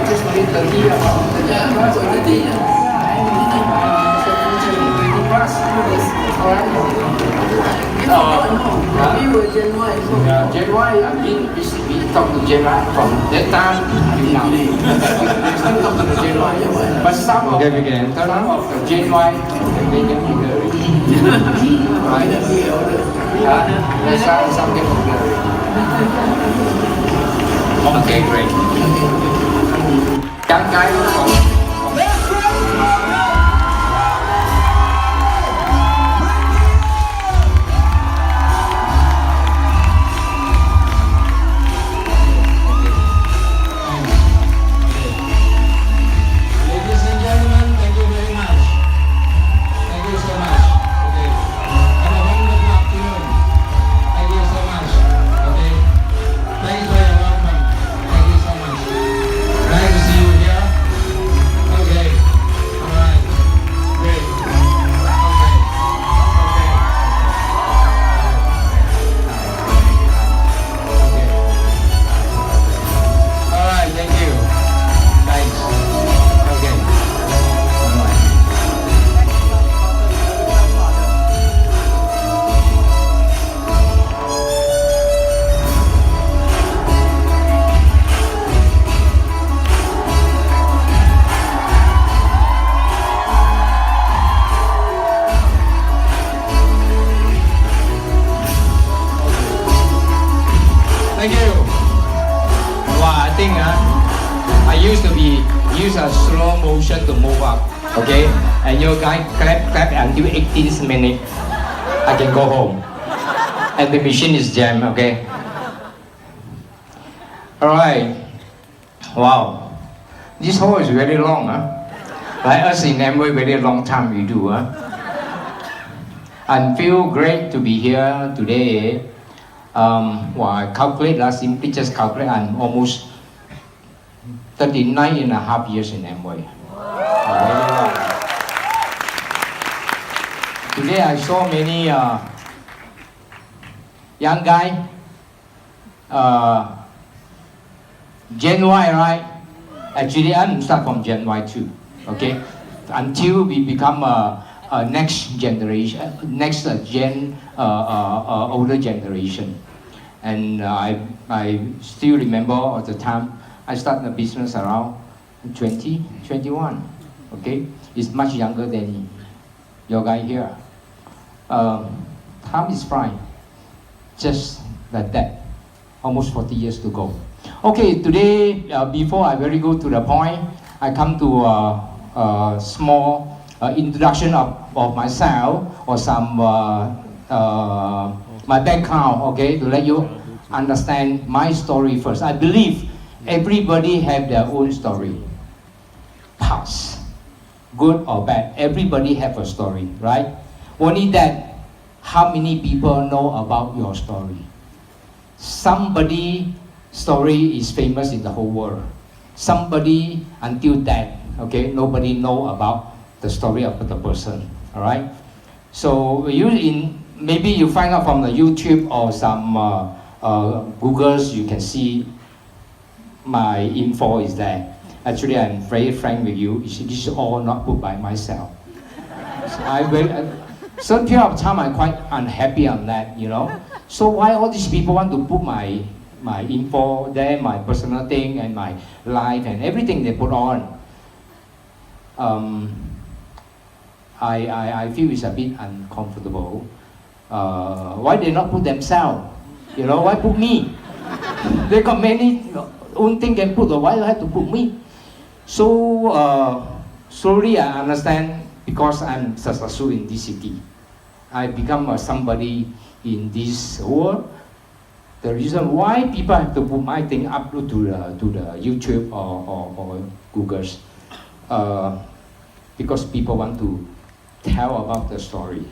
just only 30 about 30 plus, 30. Plus, alright. We were Gen Y. Gen Y, I mean, we talk to Gen Y from that time to now. We still talk to the Gen Y. But some of the Gen Y, they get bigger already. Right? Some get bigger already. Okay, great. Young guy from use a slow motion to move up, okay? And you guys clap until 18th minute. I can go home. And the machine is jammed, okay? Alright. Wow. This hall is very long, huh? Like us in Amway, very long time we do, huh? I feel great to be here today. I calculate simply just calculate, I'm almost 39 and a half years in Amway. Today I saw many young guy, Gen Y, right? Actually, I'm start from Gen Y too, okay? Until we become a next generation, older generation. And I still remember at the time, I started the business around 21, okay? It's much younger than your guy here. Time is flying, just like that, almost 40 years to go. Okay, today, before I really go to the point, I come to a small introduction of myself or some my background, okay, to let you understand my story first. I believe everybody have their own story, past, good or bad. Everybody have a story, right? Only that, how many people know about your story? Somebody story is famous in the whole world. Somebody until that, okay, nobody know about the story of the person, all right? So maybe you find out from the YouTube or some Googles, you can see my info is there. Actually, I'm very frank with you. This is all not put by myself. Certain period of time, I'm quite unhappy on that, you know. So why all these people want to put my info there, my personal thing and my life and everything they put on? I feel it's a bit uncomfortable. Why they not put themselves? You know, why put me? They got many own thing can put, why do I have to put me? So slowly I understand, because I'm successful in this city. I become somebody in this world. The reason why people have to put my thing up to the YouTube or Google's, because people want to tell about the story.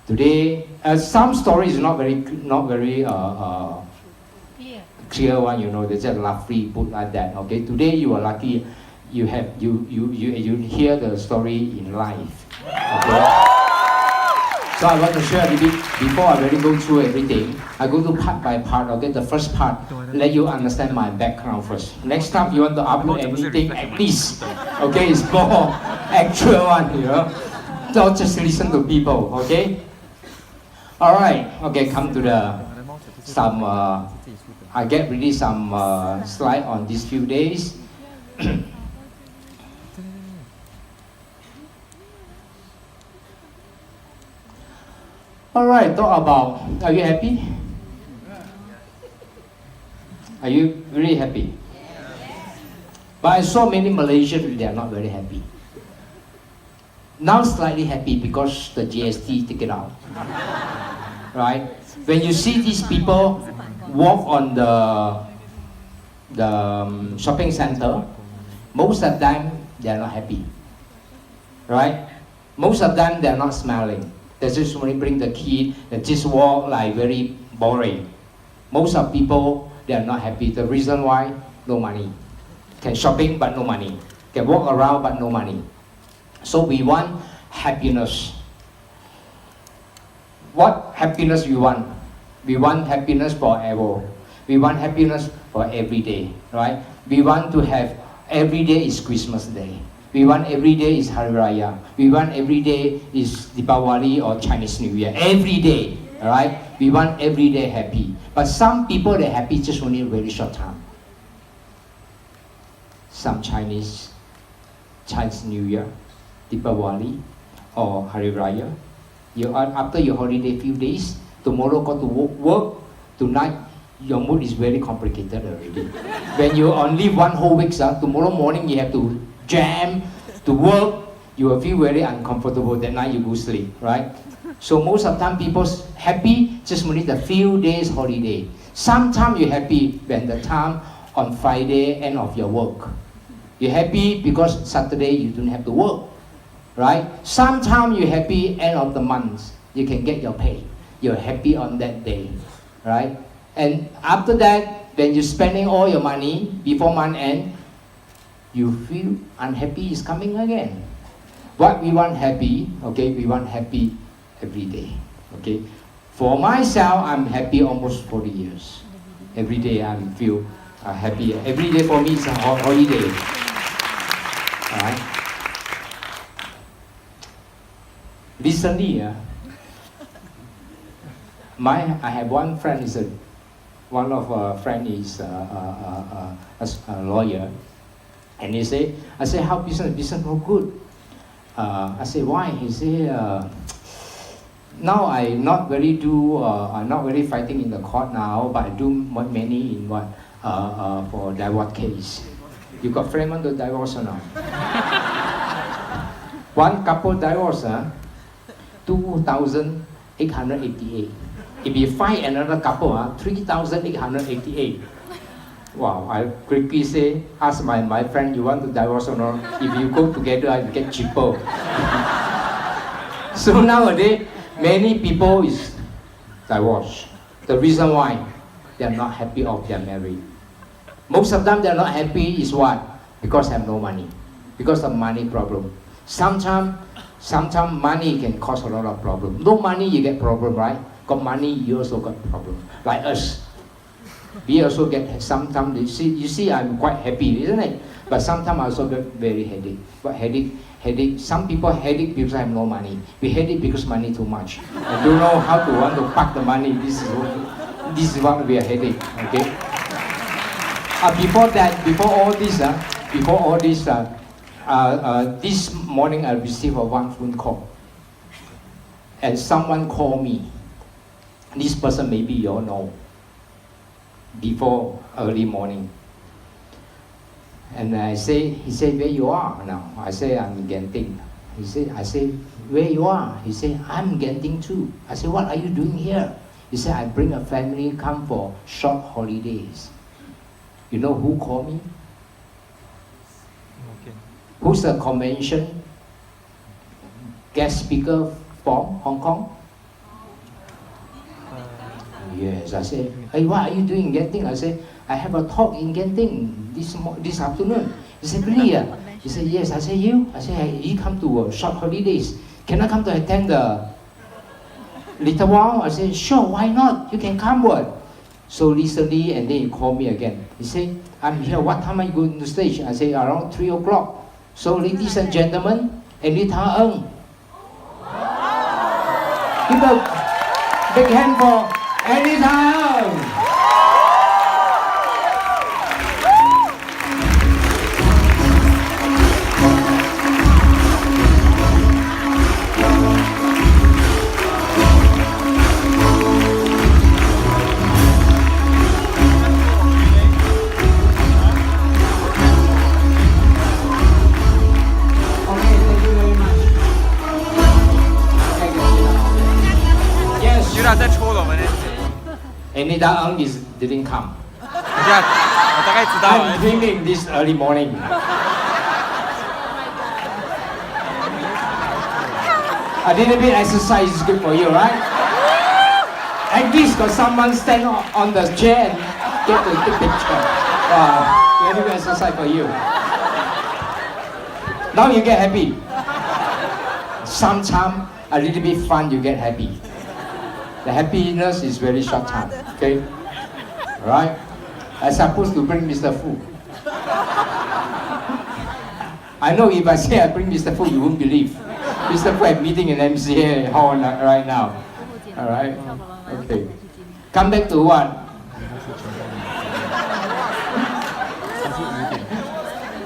Today, some stories not very clear one, you know, they just roughly put like that. Okay, today you are lucky, you hear the story in life. Okay, So I want to share a little bit, before I really go through everything, I go to part by part, okay? The first part, let you understand my background first. Next time you want to upload anything, at least, okay, it's more actual one, you know? Don't just listen to people, okay? Alright, okay, come to the, I get really some slide on these few days. Alright, talk about, are you happy? Are you really happy? But I saw many Malaysians, they are not very happy. Now slightly happy because the GST take it out. Right? When you see these people walk on the shopping center, most of them, they are not happy. Right? Most of them, they are not smiling. They just only bring the key, they just walk like very boring. Most of people, they are not happy. The reason why? No money. Can shopping but no money. Can walk around but no money. So we want happiness. What happiness we want? We want happiness forever. We want happiness for every day, right? We want to have, every day is Christmas Day. We want every day is Hari Raya. We want every day is Deepawali or Chinese New Year. Every day, alright? We want every day happy. But some people, they're happy just only a very short time. Some Chinese New Year, Deepawali or Hari Raya. After your holiday few days, tomorrow go to work, tonight your mood is very complicated already. When you on leave one whole week, tomorrow morning you have to jam to work, you will feel very uncomfortable. That night you go sleep, right? So most of the time people happy just only the few days holiday. Sometimes you're happy when the time on Friday end of your work. You're happy because Saturday you don't have to work, right? Sometimes you're happy end of the month. You can get your pay. You're happy on that day, right? And after that, when you're spending all your money before month end, you feel unhappy is coming again. What we want happy, okay, we want happy every day, okay. For myself, I'm happy almost 40 years. Every day I feel happy. Every day for me is a holiday. Alright. Recently, I have one friend one of our friend is a lawyer. And he say, I say, how business no good? I say, why? He say, now I'm not very fighting in the court now, but I do many in what for divorce case. You got friend on the divorce or not? One couple divorce, 2,888. If you find another couple, 3,888. Wow, I quickly say, ask my friend, you want to divorce or not? If you go together, I get cheaper. So nowadays, many people is divorced. The reason why? They are not happy of their marriage. Most of them, they are not happy is what? Because they have no money. Because of money problem. Sometimes money can cause a lot of problem. No money, you get problem, right? Got money, you also got problem. Like us. We also get sometimes, you see I'm quite happy, isn't it? But sometimes I also get very headache. But headache, some people headache because I have no money. We headache because money too much. I don't know how to want to park the money. This is what we are headache, okay? Before all this, this morning I received one phone call. And someone called me. This person maybe you all know. Before early morning. And he said, where you are now? I say, I'm in Genting. I say, where you are? He said, I'm Genting too. I said, what are you doing here? He said, I bring a family come for short holidays. You know who called me? Okay. Who's the convention guest speaker from Hong Kong? Yes, I said, hey, what are you doing in Genting? I said, I have a talk in Genting this afternoon. He said, really? He said, yes. I said, you? I said, you come to short holidays. Can I come to attend the Little while, I said, sure, why not? You can come what? So recently, and then he called me again. He said, I'm here, what time are you going to stage? I say, around 3 o'clock. So ladies and gentlemen, Anita Ng. Give a big hand for Anita Ng. Anita Ng didn't come. I'm dreaming this early morning. A little bit exercise is good for you, right? At least got someone stand on the chair and get the picture. Wow, a little bit exercise for you. Now you get happy. Sometimes a little bit fun, you get happy. The happiness is very short time, okay? Alright? I'm supposed to bring Mr. Fu. I know if I say I bring Mr. Fu, you won't believe. Mr. Fu is meeting in MCA hall right now. Alright? Okay. Come back to what?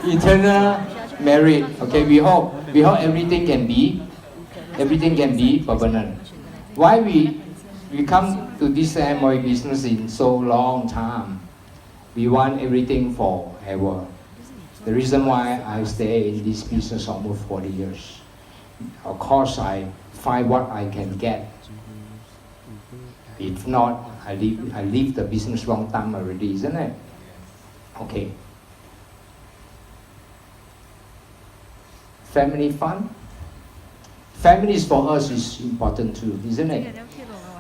Eternal married. Okay, we hope everything can be permanent. Why we come to this MOE business in so long time? We want everything forever. The reason why I stay in this business almost 40 years. Of course, I find what I can get. If not, I leave the business long time already, isn't it? Okay. Family fun. Families for us is important too, isn't it?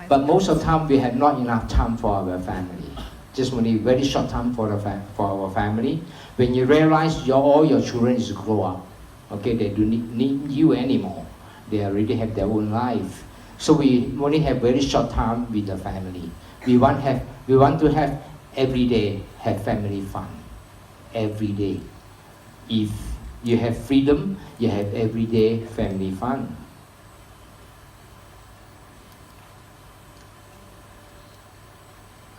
But most of the time we have not enough time for our family. Just only very short time for our family. When you realize all your children is grow up, okay, they do need you anymore. They already have their own life. So we only have very short time with the family. We want to have every day have family fun. Every day. If you have freedom, you have every day family fun.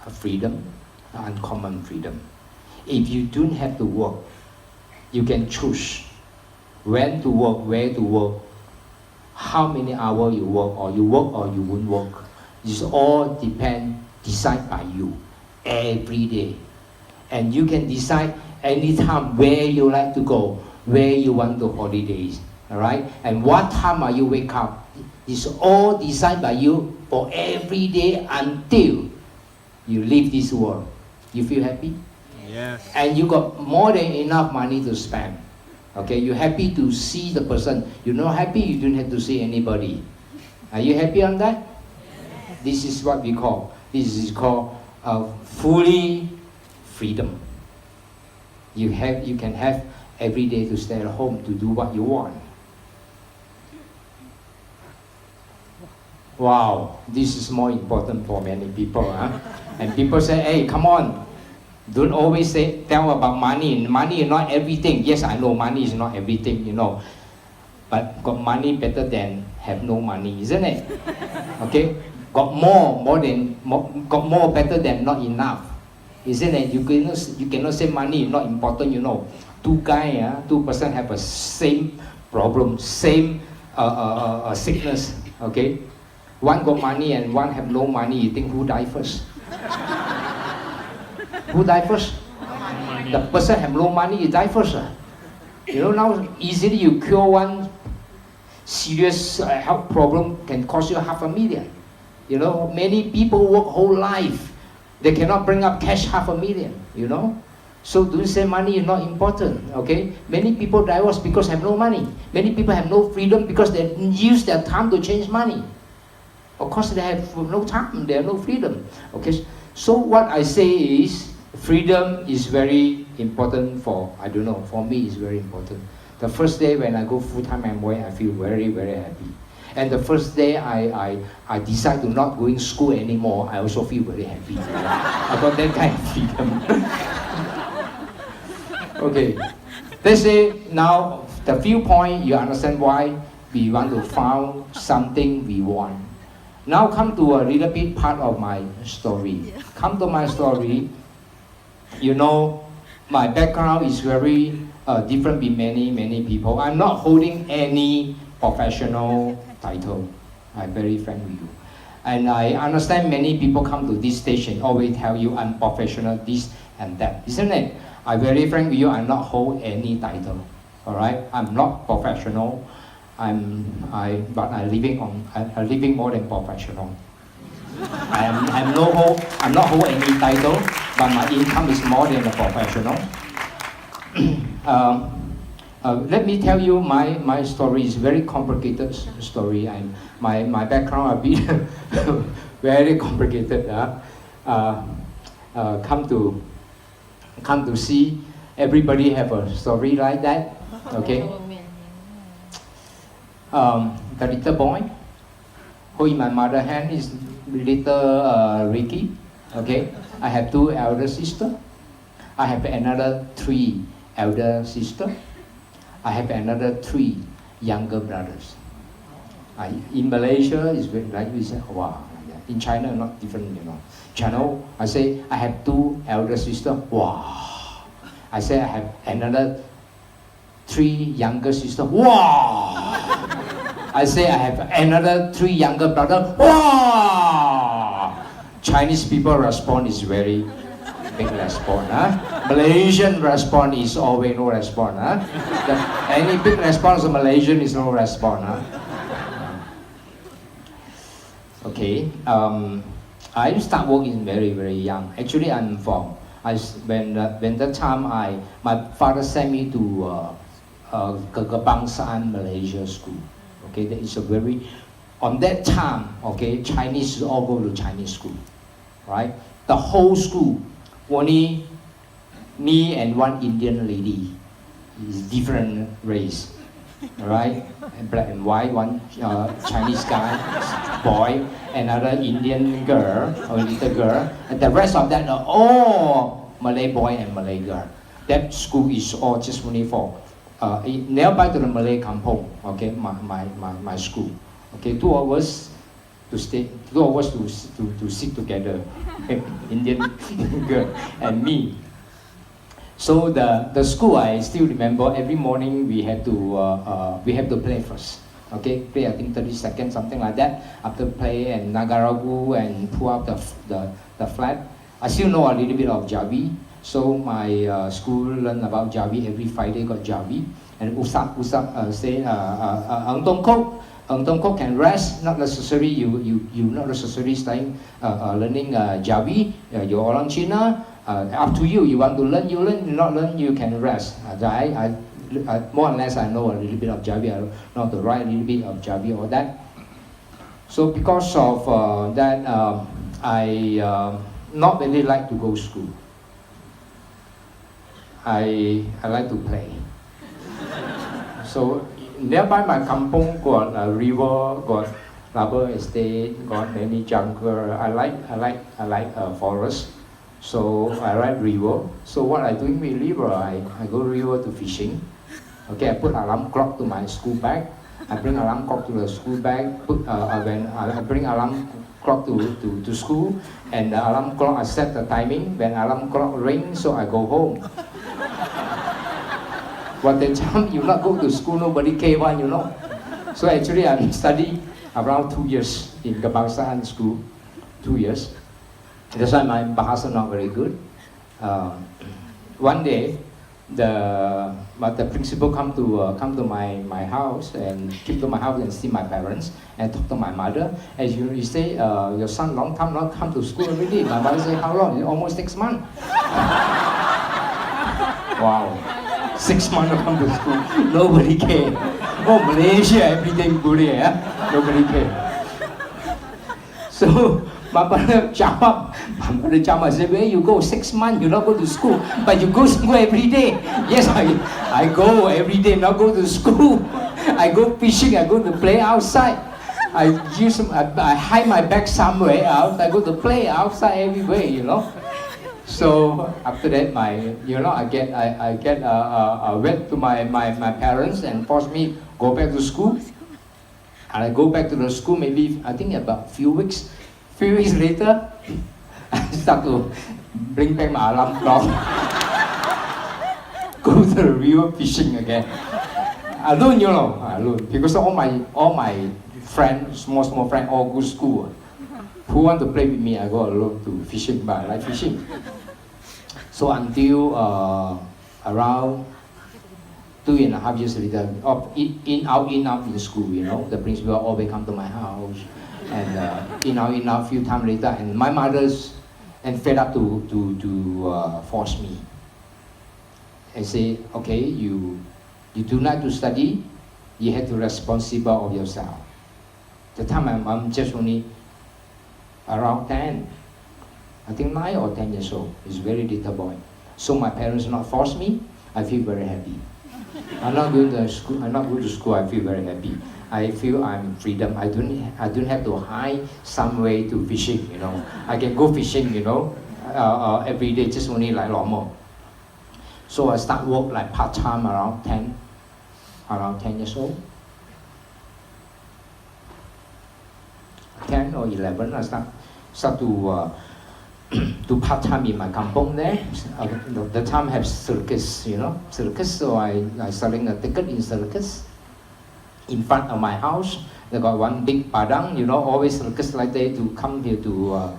A freedom, uncommon freedom. If you don't have to work, you can choose when to work, where to work, how many hours you work or you won't work. This all decide by you every day. And you can decide anytime where you like to go, where you want to holidays, all right? And what time are you wake up. It's all decided by you for every day until you leave this world. You feel happy? Yes. And you got more than enough money to spend. Okay, you're happy to see the person. You're not happy, you don't have to see anybody. Are you happy on that? Yes. This is what we call, fully freedom. You can have every day to stay at home to do what you want. Wow, this is more important for many people. Huh? And people say, hey, come on. Don't always tell about money. Money is not everything. Yes, I know money is not everything, you know. But got money better than have no money, isn't it? Okay? Got more better than not enough. Isn't it? You cannot say money is not important, you know. Two person have a same problem, same sickness, okay? One got money and one have no money. You think who die first? Who die first? The person have no money, you die first. You know, now easily you cure one serious health problem can cost you $500,000. You know, many people work whole life. They cannot bring up cash $500,000, you know. So don't say money is not important, okay? Many people divorce because have no money. Many people have no freedom because they use their time to change money. Of course, they have no time, they have no freedom. Okay, so what I say is, freedom is very important for me it's very important. The first day when I go full-time MOE, I feel very, very happy. And the first day I decide to not going school anymore, I also feel very happy. I got that kind of freedom. Okay, let's say now the few point you understand why we want to find something we want. Now come to a little bit part of my story. Come to my story, you know, my background is very different with many people. I'm not holding any professional title. I'm very frank with you. And I understand many people come to this station always tell you I'm professional, this and that, isn't it? I'm very frank with you, I'm not hold any title. All right, I'm not professional. But I'm living more than professional. I'm not hold any title, but my income is more than a professional. Let me tell you my story is very complicated story, and my background a bit very complicated. Come to see everybody have a story like that. Okay. The little boy who in my mother hand is little Ricky. Okay. I have 2 elder sisters. I have another 3 elder sisters. I have another 3 younger brothers. In Malaysia, it's very like we say, wow. In China, not different, you know. China, I say I have 2 elder sisters. Wow. I say I have another 3 younger sisters. Wow. I say I have another 3 younger brothers. Wow. Chinese people respond is very big response. Malaysian response is always no response. Any big response of Malaysian is no response. Okay. I start working very young. Actually, I'm from. When that time my father sent me to Kebangsaan Malaysia school. Okay, that is a very on that time. Okay, Chinese all go to Chinese school, right? The whole school only me and 1 Indian lady, is different race, right? Black and white, 1 Chinese guy, boy, another Indian girl or little girl, and the rest of that are all Malay boy and Malay girl. That school is all just only for nearby to the Malay kampung. Okay, my school. Okay, 2 of us to stay, 2 of us to sit together, Indian girl and me. So the school, I still remember every morning we have to play first. Okay, play I think 30 seconds, something like that. After play and Nagaragu and pull up the flag. I still know a little bit of Javi. So my school learn about Javi every Friday. Got Javi and Usap say Ang Tong Kok can rest. Not necessary you not necessarily studying learning Javi. You're orang Cina. Up to you. You want to learn, you learn. You not learn, you can rest. I more or less I know a little bit of Javi. I know how to write a little bit of Javi or that. So because of that, I not really like to go to school. I like to play. So nearby my kampung got a river, got rubber estate, got many jungle. I like forest. So I like river. So what I doing with river, I go river to fishing. Okay, I put alarm clock to my school bag. I bring alarm clock to the school bag. When I bring alarm clock to school, and the alarm clock I set the timing. When alarm clock rings, so I go home. But the time you not go to school, nobody K1, you know. So actually I study around 2 years in Kebangsaan school, 2 years. That's why my Bahasa not very good. One day, the principal come to my house and came to my house and see my parents and talk to my mother. As you say, your son long time not come to school already. My mother say, how long? Almost 6 months. Wow, 6 months to come to school. Nobody care. Oh, Malaysia, everything good here. Nobody care. So my mother jump up. My mother jump up and say, where you go? 6 months, you not go to school. But you go to school every day. Yes, I go every day, not go to school. I go fishing, I go to play outside. I hide my bag somewhere else. I go to play outside everywhere, you know. So after that, I went to my parents and forced me go back to school. And I go back to the school maybe I think about few weeks. Few weeks later, I start to bring back my alarm clock. Go to the river fishing again. Alone, you know, alone. Because all my friends, small friends, all go to school. Who want to play with me? I go alone to fishing, but I like fishing. So until around 2.5 years later, in out in school, you know, the principal always come to my house, and in out few times later, and my mother's and fed up to force me and say, okay, you do not to study, you have to be responsible of yourself. The time I'm just only around 10, I think 9 or 10 years old. It's very little boy. So my parents not force me. I feel very happy. I'm not going to school. I feel very happy. I feel I'm freedom. I don't have to hide some way to fishing. You know, I can go fishing. You know, every day just only like normal. So I start work like part time around 10 years old. 10 or 11, I start to part time in my kampong there. The time have circus, you know, circus. So I selling a ticket in circus in front of my house. They got one big padang, you know, always circus like that to come here to,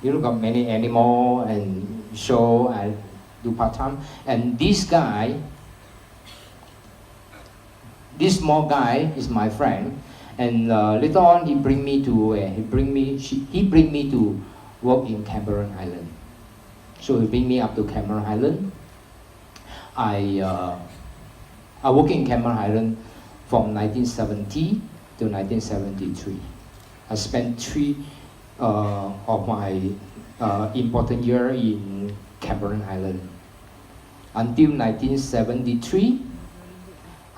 you know, got many animal and show and do part time. And this small guy is my friend. And later on, he bring me to work in Cameron Island. So he bring me up to Cameron Island. I work in Cameron Island from 1970 to 1973. I spent 3 of my important year in Cameron Island. Until 1973,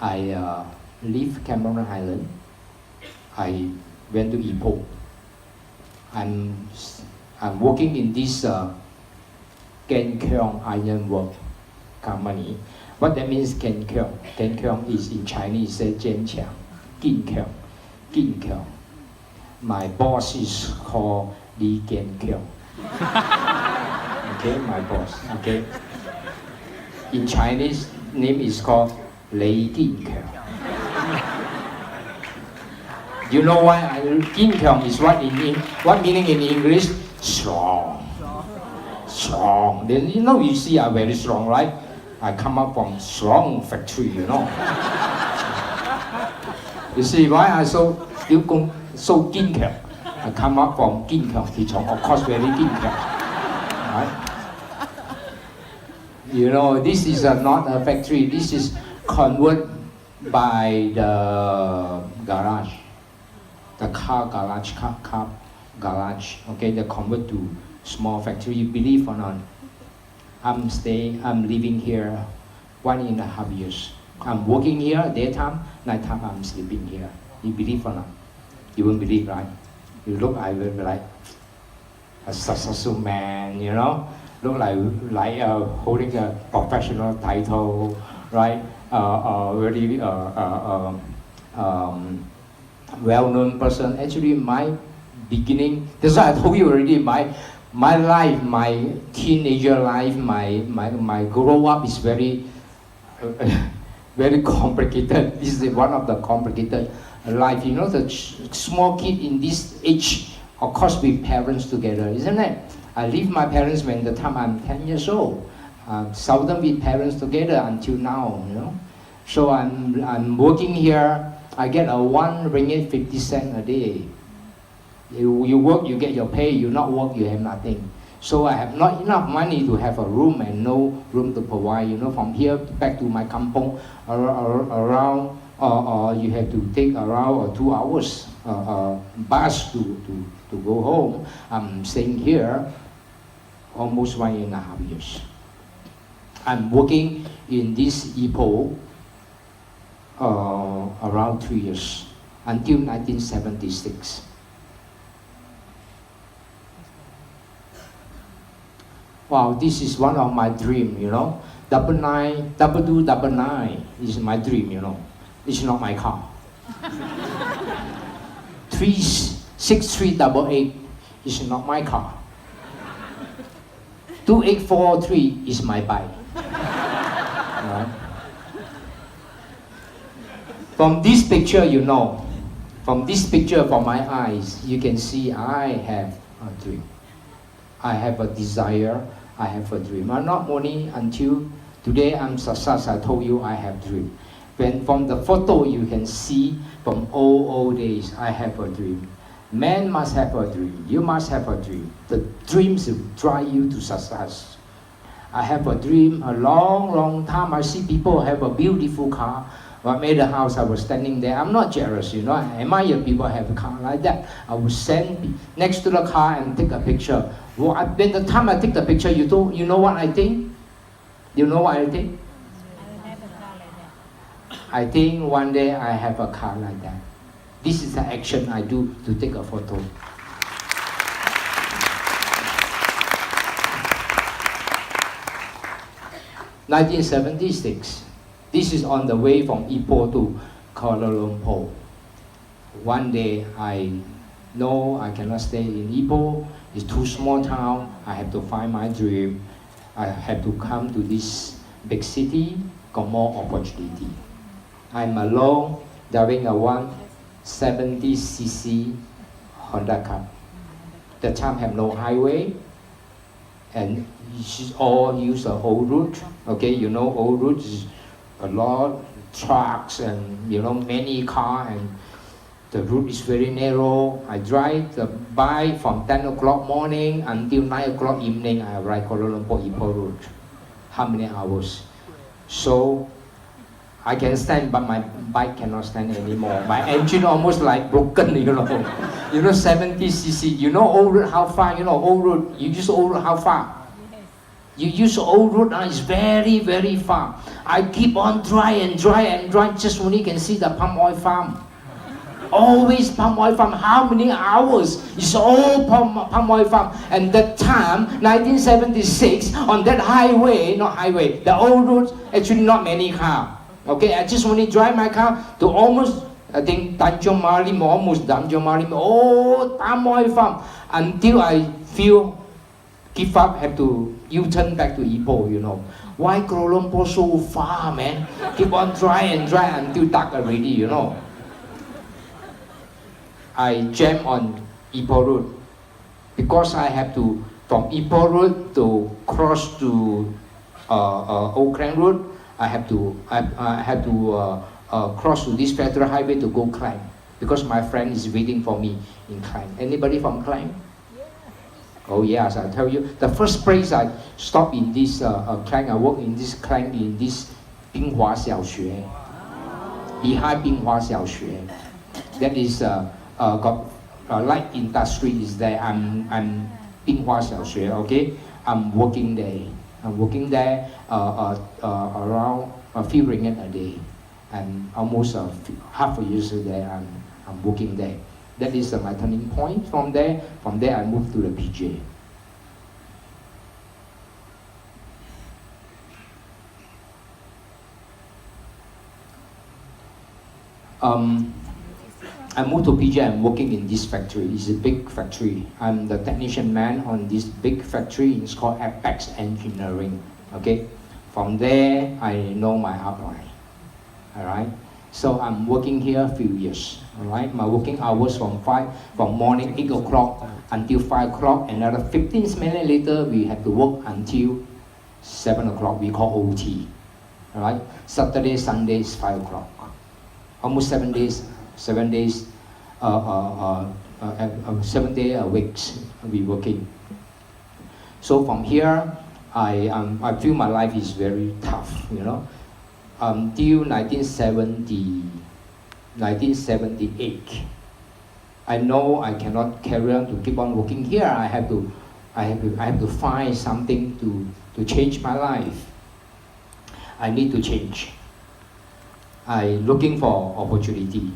I leave Cameron Island. I went to Ipoh. I'm working in this Ken Keong Iron Work company. What that means, Ken Keong? Ken Keong is in Chinese, say Jian Qiang, Kin Keong, Kin Keong. My boss is called Li Ken Keong. Okay, my boss. Okay. In Chinese, name is called Lei Kin Keong. You know why Kin Keong is what meaning in English? Strong. Strong. Then you know, you see I'm very strong, right? I come up from strong factory, you know. You see why I so Kin Keong? I come up from Kin Keong, of course very Kin Keong. Right? You know, this is not a factory. This is converted by the garage. The car garage, okay, they convert to small factory. You believe or not? I'm living here 1.5 years. I'm working here daytime, nighttime I'm sleeping here. You believe or not? You won't believe, right? You look, I will be like a successful man, you know? Look like holding a professional title, right? Really well-known person. Actually, my beginning, that's why I told you already, my life, my teenager life, my grow up is very very complicated. This is one of the complicated life. You know, the small kid in this age, of course, with parents together, isn't it? I leave my parents when the time I'm 10 years old. Seldom with parents together until now, you know. So I'm working here. I get a 1 ringgit 50 cents a day. You work, you get your pay. You not work, you have nothing. So I have not enough money to have a room and no room to provide. You know, from here back to my kampong, around you have to take around 2 hours bus to go home. I'm staying here almost 1.5 years. I'm working in this Ipoh around 3 years. until 1976. Wow, this is one of my dreams, you know. 2299 is my dream, you know. It's not my car. 6388 is not my car. 2843 is my bike. Right? From this picture, you know, from this picture, from my eyes, you can see I have a dream. I have a desire, I have a dream. I'm not only until today I'm success, I told you I have dream. When from the photo you can see from old days, I have a dream. Man must have a dream. You must have a dream. The dreams will drive you to success. I have a dream a long time. I see people have a beautiful car. When I made a house, I was standing there. I'm not jealous, you know. I admire people have a car like that. I would stand next to the car and take a picture. Well, when the time I take the picture, you know what I think? You know what I think? I think one day I have a car like that. This is the action I do to take a photo. (1976). This is on the way from Ipoh to Kuala Lumpur. One day I know I cannot stay in Ipoh. It's too small town. I have to find my dream. I have to come to this big city, got more opportunity. I'm alone, driving a 170cc Honda car. The time have no highway, and all use a old route. Okay, you know old route is a lot trucks and you know many car, and the route is very narrow. I drive the bike from 10 o'clock morning until 9 o'clock evening. I arrive Kuala Lumpur Ipoh road. How many hours? So I can stand, but my bike cannot stand anymore. My engine almost like broken, you know. You know, 70cc. You know old road how far? You know old road. You use old road how far? You use old road, it's very far. I keep on dry, just only can see the palm oil farm. Always palm oil farm. How many hours? It's all palm oil farm. And that time, 1976, on that highway, not highway, the old road, actually not many cars. Okay, I just only drive my car to almost, I think, Tanjung Malim, almost Tanjung Malim, oh, palm oil farm, until I feel give up, have to U-turn back to Ipoh, you know. Why Kuala Lumpur so far, man? Keep on dry until dark already, you know. I jam on Ipoh Road because I have to, from Ipoh Road to cross to Old Klang Road, I have to cross to this federal highway to go Klang because my friend is waiting for me in Klang. Anybody from Klang? Oh yes, I tell you, the first place I stopped in this Klang, I work in this Klang in this Binghua Xiaoxue, behind Binghua Xiaoxue. That is got light industry is there. I'm Binghua Xiaoxue, okay. I'm working there. Around a few ringgit a day, and almost half a year there. I'm working there. That is my turning point. From there I moved to the PJ. I moved to PJ. I'm working in this factory. It's a big factory. I'm the technician man on this big factory. It's called Apex Engineering. Okay. From there, I know my outline. All right. So I'm working here a few years. All right. My working hours from morning 8 o'clock until 5 o'clock. Another 15 minutes later, we have to work until 7 o'clock. We call OT. All right. Saturday, Sundays, 5 o'clock. Almost 7 days. 7 days, 7 day a week we working. So from here, I feel my life is very tough, you know. Till 1978, I know I cannot carry on to keep on working here. I have to find something to change my life. I need to change. I looking for opportunity.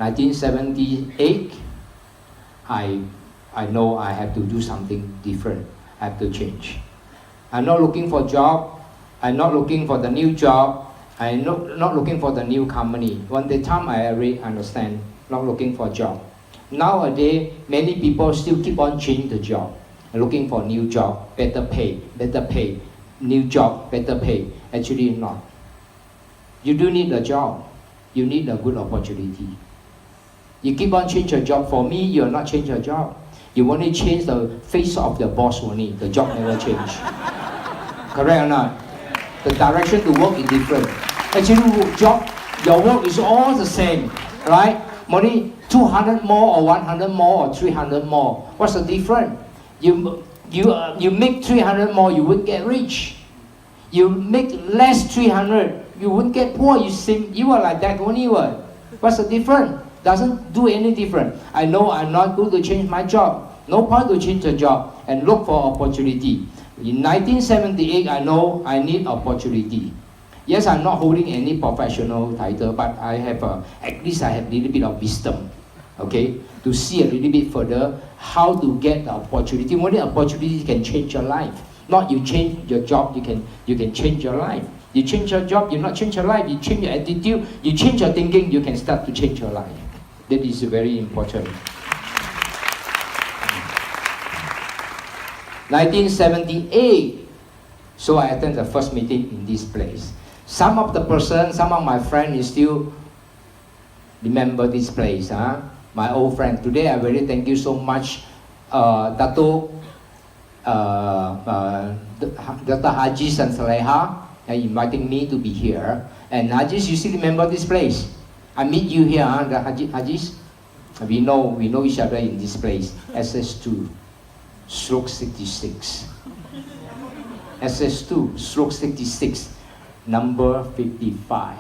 1978, I know I have to do something different. I have to change. I'm not looking for a job. I'm not looking for the new job. I'm not looking for the new company. One the time I already understand, not looking for a job. Nowadays, many people still keep on changing the job, looking for new job, better pay, new job, better pay. Actually not. You do need a job. You need a good opportunity. You keep on changing your job. For me, you are not changing your job. You only change the face of the boss only. The job never change. Correct or not? The direction to work is different. Actually, job, your work is all the same, right? Money 200 more or 100 more or 300 more. What's the difference? You make 300 more, you won't get rich. You make less 300, you won't get poor. You are like that only. What's the difference? Doesn't do any different. I know I'm not going to change my job. No point to change the job and look for opportunity. In 1978, I know I need opportunity. Yes, I'm not holding any professional title, but I have at least I have a little bit of wisdom, okay, to see a little bit further how to get the opportunity. Only opportunity can change your life. Not you change your job, you can change your life. You change your job, you not change your life. You change your attitude, you change your thinking, you can start to change your life. That is very important. 1978, so I attended the first meeting in this place. Some of my friends still remember this place. My old friend. Today I really thank you so much, Dr. Haji and Saleha, inviting me to be here. And Hajis, you still remember this place? I meet you here, the Hajis. We know each other in this place. SS2, stroke 66. SS2, stroke 66, number 55.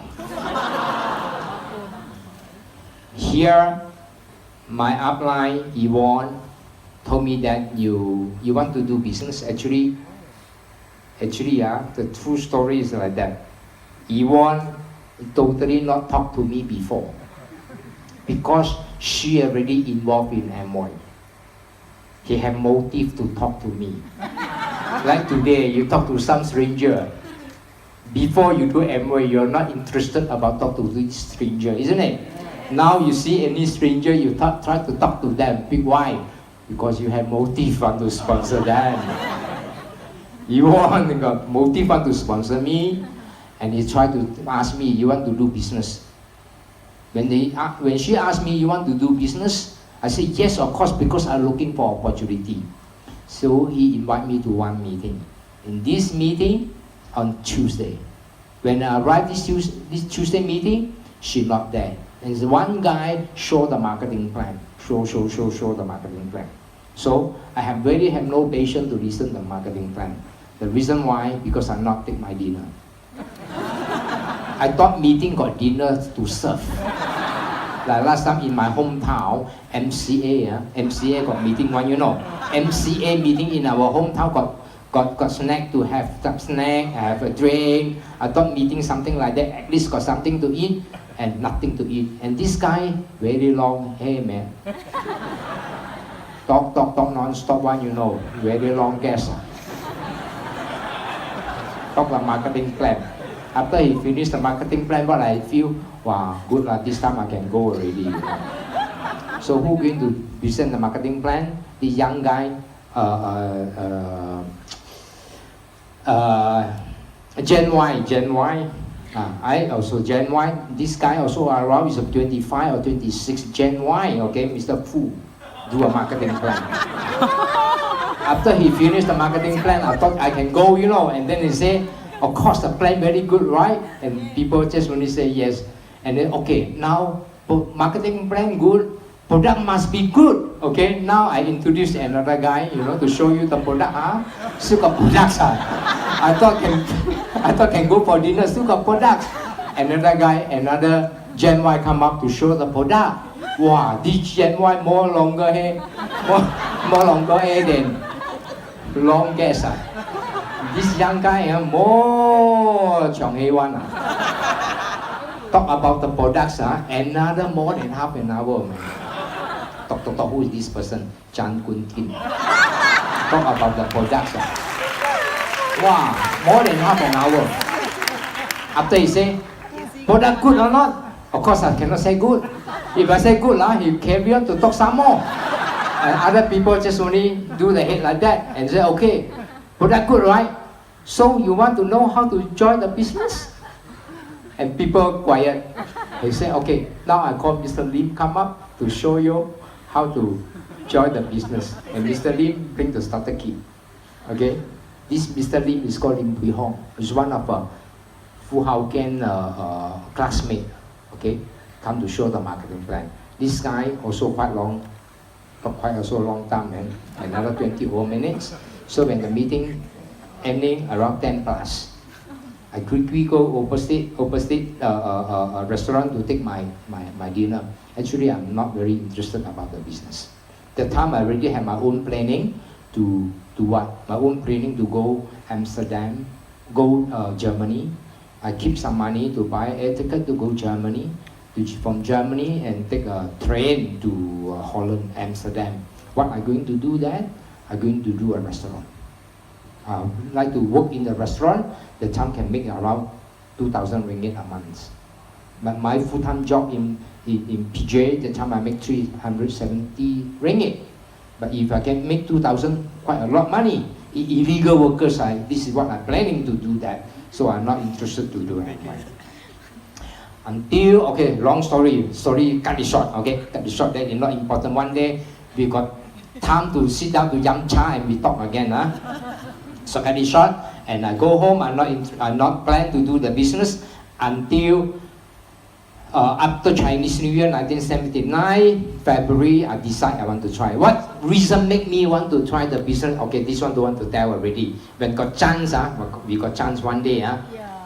Here, my upline, Yvonne, told me that you want to do business. Actually, the true story is like that. Yvonne totally not talked to me before because she already involved in Amway. He had motive to talk to me. Like today, you talk to some stranger. Before you do Amway, you're not interested about talk to this stranger, isn't it? Now you see any stranger, you try to talk to them. Why? Because you have motive want to sponsor them. You want got motive want to sponsor me, and he tried to ask me, you want to do business? When she asked me, you want to do business? I said, yes, of course, because I'm looking for opportunity. So he invited me to one meeting. In this meeting, on Tuesday. When I arrived this Tuesday meeting, she not there. And one guy showed the marketing plan. Show the marketing plan. So I really have no patience to listen to the marketing plan. The reason why, because I not take my dinner. I thought meeting got dinner to serve. Like last time in my hometown, MCA got meeting one, you know. MCA meeting in our hometown got snack to have some snack, have a drink. I thought meeting something like that, at least got something to eat and nothing to eat. And this guy, very long hair, man. Talk non-stop one, you know, very long guess. Talk about marketing plan. After he finished the marketing plan, what I feel, wow, good lah, this time I can go already. So who going to present the marketing plan? The young guy, Gen Y. I also Gen Y. This guy also around is 25 or 26. Gen Y, okay, Mr. Fu, do a marketing plan. After he finished the marketing plan, I thought I can go, you know, and then he said, of course, the plan very good, right? And people just only say yes. And then, okay, now marketing plan good, product must be good. Okay, now I introduce another guy, you know, to show you the product. Still got products. I thought can go for dinner. Still got products. Another guy, another Gen Y come up to show the product. Wow, this Gen Y more longer hair, more longer hair than long guess. This young guy more chong hair one. Talk about the products, another more than half an hour, man. Talk, who is this person? Chan Kun Tin. Talk about the products. Wow, more than half an hour. After he say, product good or not? Of course, I cannot say good. If I say good, he carry on to talk some more. And other people just only do the head like that and say, okay, product good, right? So you want to know how to join the business? And people quiet. They say, okay, now I call Mr. Lim come up to show you how to join the business. And Mr. Lim bring the starter kit. Okay? This Mr. Lim is called Lim Pui Hong. He's one of Fu Hao Ken classmate. Okay? Come to show the marketing plan. This guy also quite long, quite also a long time, and another 20 more minutes. So when the meeting ending around 10 plus, I quickly go opposite a restaurant to take my dinner. Actually, I'm not very interested about the business. The time I already have my own planning to what? My own planning to go Amsterdam, go Germany. I keep some money to buy air ticket to go Germany, from Germany and take a train to Holland, Amsterdam. What I'm going to do there? I'm going to do a restaurant. I would like to work in the restaurant. The time can make around 2,000 ringgit a month. But my full-time job in PJ, the time I make 370 ringgit. But if I can make 2,000, quite a lot of money. Illegal workers, this is what I'm planning to do that. So I'm not interested to do it. Until, okay, long story, cut it short, okay, cut it short, that is not important. One day, we got time to sit down to yam cha and we talk again, So cut it short, and I go home, I'm not plan to do the business until after Chinese New Year, 1979, February, I decide I want to try. What reason make me want to try the business? Okay, this one don't want to tell already. When got chance, we got chance one day,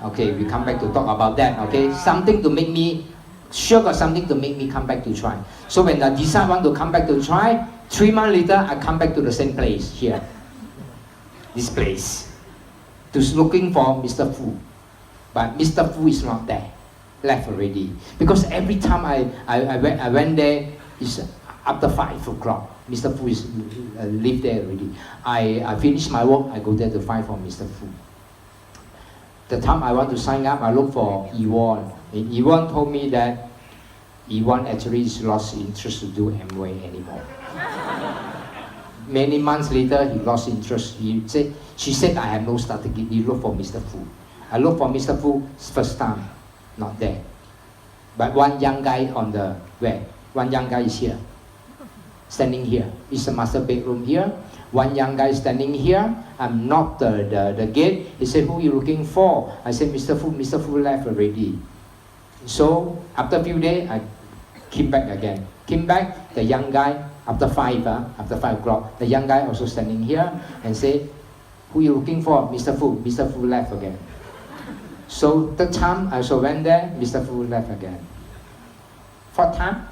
Okay, we come back to talk about that, okay? Something to make me, sure got something to make me come back to try. So when I decide want to come back to try, 3 months later, I come back to the same place, here. This place. To looking for Mr. Fu. But Mr. Fu is not there. Left already. Because every time I went there, it's after 5 o'clock. Mr. Fu is live there already. I finish my work, I go there to find for Mr. Fu. The time I want to sign up, I look for Yvonne. And Yvonne told me that Yvonne actually is lost interest to do Amway anymore. Many months later, he lost interest. She said, I have no starter kit. You look for Mr. Fu. I look for Mr. Fu first time, not there. But one young guy on the, where? One young guy is here, standing here. It's a master bedroom here. One young guy standing here. I'm knocked the gate. He said, who are you looking for? I said, Mr. Fu. Mr. Fu left already. So after a few days, I came back again. Came back, the young guy, after 5 o'clock, the young guy also standing here and said, who are you looking for? Mr. Fu. Mr. Fu left again. So third time I also went there, Mr. Fu left again. Fourth time?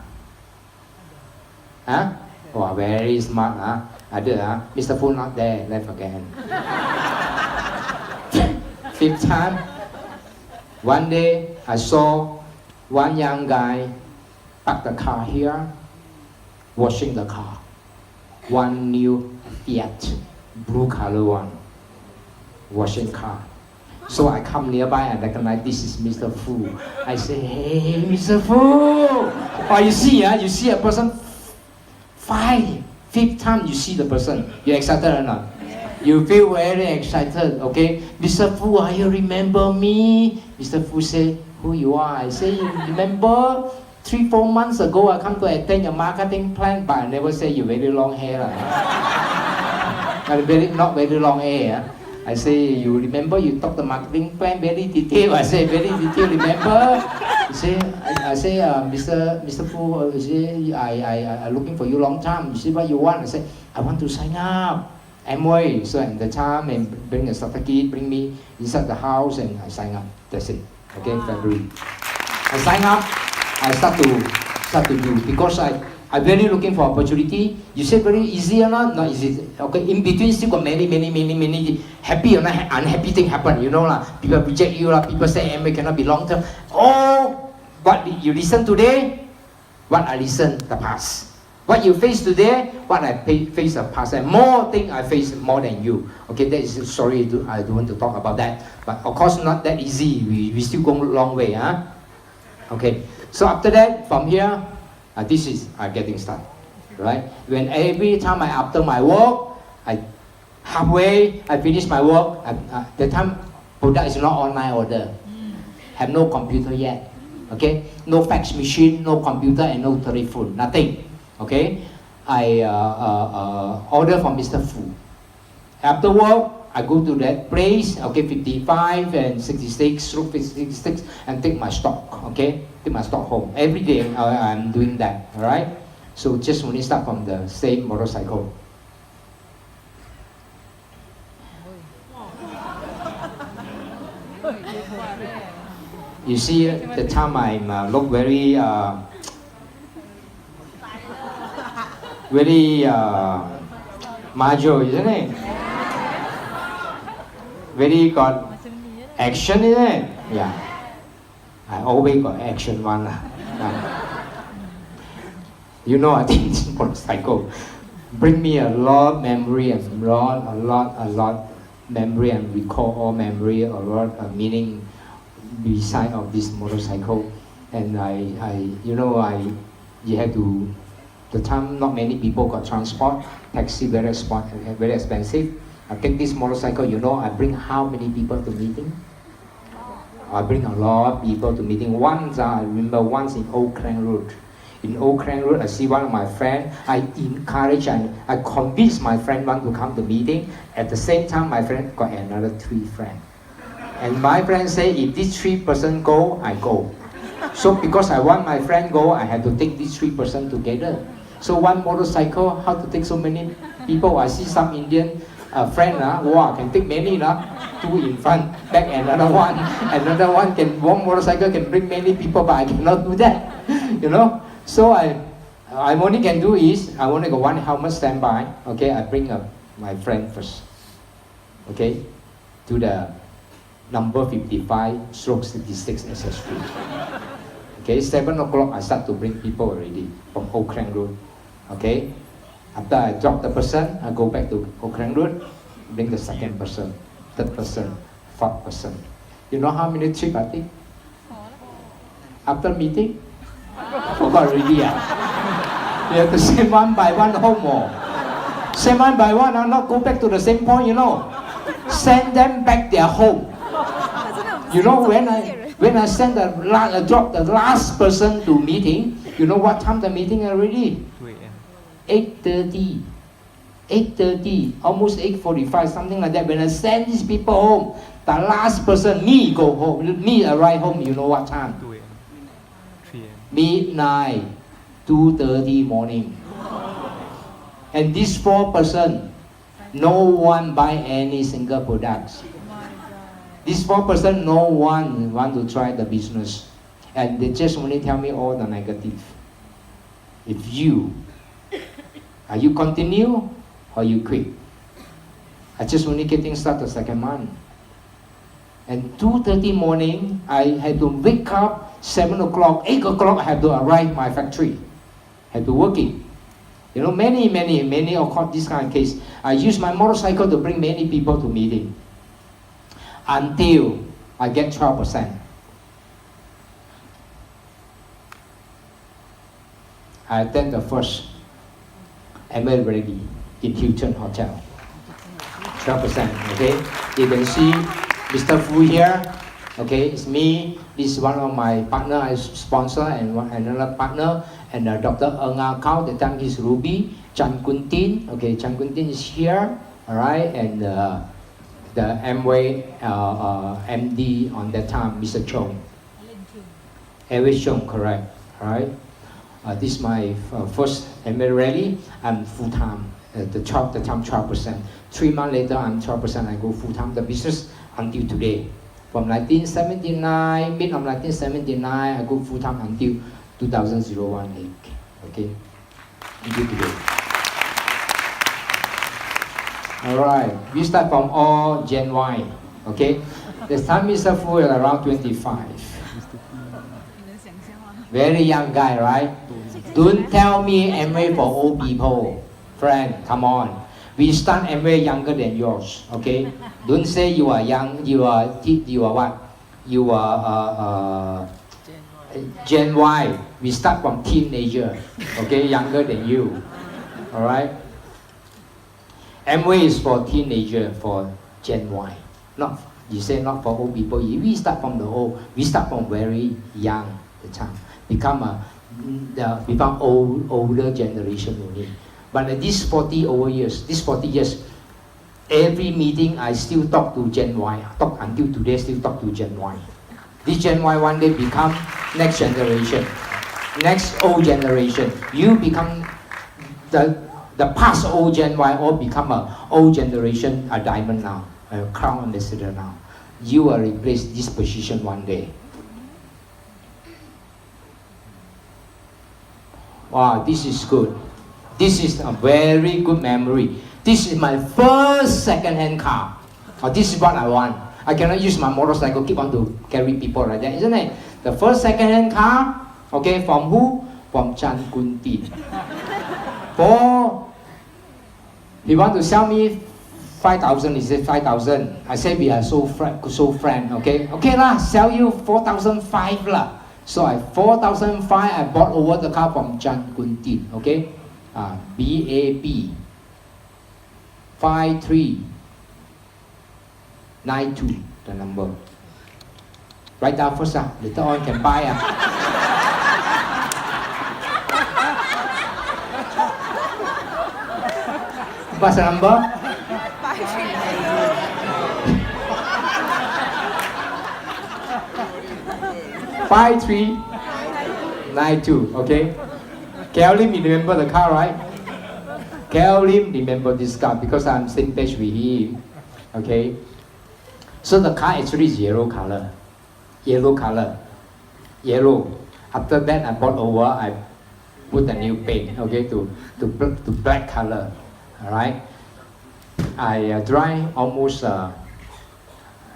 Oh, very smart, Mr. Fu not there, left again. Fifth time, one day I saw one young guy park the car here, washing the car. One new Fiat, blue color one, washing car. So I come nearby and recognize this is Mr. Fu. I say, hey, Mr. Fu! Oh, you see a person, 5th time you see the person. You excited or not? You feel very excited, okay? Mr. Fu, you remember me? Mr. Fu say, who you are? I say, you remember 3-4 months ago I come to attend your marketing plan, but I never say you very long hair. Not very long hair. I say, you remember you talk the marketing plan very detailed. I say, very detailed, remember? He say, I say, Mr. Fu, I'm looking for you long time. You see what you want? I say, I want to sign up. Amway. So at the time, and bring a starter kit, bring me inside the house, and I sign up. That's it. Okay, February. I sign up. I start to do because I'm really looking for opportunity. You say very easy or not? Not easy. Okay, in between still got many happy or not unhappy thing happen. You know lah. People reject you lah. People say Amway cannot be long term. Oh, What you listen today, what I listen the past. What you face today, what I face the past. And more thing I face more than you. Okay, that is, sorry, I don't want to talk about that. But of course not that easy. We still go a long way. Huh? Okay, so after that, from here, this is getting started. Right? When every time after my work, halfway I finish my work, the time product is not online order. Have no computer yet. Okay, no fax machine, no computer, and no telephone, nothing. Okay, I order from Mr. Fu. After work, I go to that place. Okay, 55 and 66, look 66, and take my stock. Okay, take my stock home. Every day I'm doing that. All right. So just only start from the same motorcycle. You see, the time I look very, very macho, isn't it? Very got action, isn't it? Yeah. I always got action one. You know, I think this motorcycle bring me a lot memory and a lot memory and recall all memory, a lot of meaning beside of this motorcycle. And you had to, the time not many people got transport, taxi very expensive. I take this motorcycle, you know, I bring how many people to meeting? I bring a lot of people to meeting. Once, I remember once in Old Klang Road. In Old Klang Road, I see one of my friends. I encourage and I convince my friend want to come to meeting. At the same time, my friend got another 3 friends. And my friend say, if these 3 person go, I go. So because I want my friend go, I had to take these 3 person together. So one motorcycle, how to take so many people? I see some Indian friend, wow, can take many, 2 in front, back another one. One motorcycle can bring many people, but I cannot do that, you know. So I only can do is, I only got one helmet standby. Okay, I bring my friend first. Okay, to the number 55/66 SS Street. Okay, 7 o'clock I start to bring people already from Old Klang Road. Okay, after I drop the person, I go back to Old Klang Road, bring the second person, third person, fourth person. You know how many trips I take? After meeting? I forgot already. You have to send one by one home or send one by one, I'll not go back to the same point, you know. Send them back their home. You know, when I send drop the last person to meeting, you know what time the meeting already? 8:30. 8:30, almost 8:45, something like that. When I send these people home, the last person, me go home, me arrive home, you know what time? 2 a.m. 3 a.m. Midnight, 2:30 morning. And these 4 person, no one buy any single products. These 4 person, no one want to try the business. And they just only tell me all the negative. If you continue or you quit? I just only getting started second month. And 2:30 morning, I had to wake up, 7 o'clock, 8 o'clock, I had to arrive my factory. Had to work it. You know, many of this kind of case. I use my motorcycle to bring many people to meeting. Until I get 12%. I attend the first ML ready in Hilton Hotel. 12%, okay? You can see Mr. Fu here, okay? It's me. This is one of my partner I sponsor and another partner, and Dr. Ng Kao, the time he's Ruby, Chan Kun Tin, okay? Chan Kun Tin is here, all right? And the Amway MD on that time, Mr. Chong. Eric Chong, correct, all right? This is my first ML rally. I'm full-time, the time 12%. 3 months later, I'm 12%, I go full-time the business until today. From 1979, mid of 1979, I go full-time until 2018, okay? Until today. Alright, we start from all Gen Y, okay? The time Mr. Fu is around 25. Very young guy, right? Don't tell me Amway for old people. Friend, come on. We start Amway younger than yours, okay? Don't say you are young, you are what? You are Gen Y. We start from teenager, okay? Younger than you, alright? Amway is for teenager, for Gen Y. Not, you say not for old people. We start from the old. We start from very young, the time. Become older generation only. But these 40 years, every meeting I still talk to Gen Y. I talk until today, still talk to Gen Y. This Gen Y one day become next generation, next old generation. You become the past old Gen Y, or become a old generation, a diamond now, a crown ambassador now. You will replace this position one day. Wow, this is good. This is a very good memory. This is my first second-hand car. Oh, this is what I want. I cannot use my motorcycle, keep on to carry people like that, isn't it? The first second-hand car, okay, from who? From Chan Kun Tin. He want to sell me 5,000, he said 5,000. I said we are so friend, okay? Okay lah, sell you 4,500 lah. So 4,500, I bought over the car from Chan Kun Tin, okay? BAB 5392, the number. Write down first, later on can buy. What's the number? 5392, okay? Kelly, you remember the car, right? Kelly remember this car because I'm same page with him, okay? So the car actually is yellow color. After that, I bought over, I put a new paint, okay, to black color, all right? I drive almost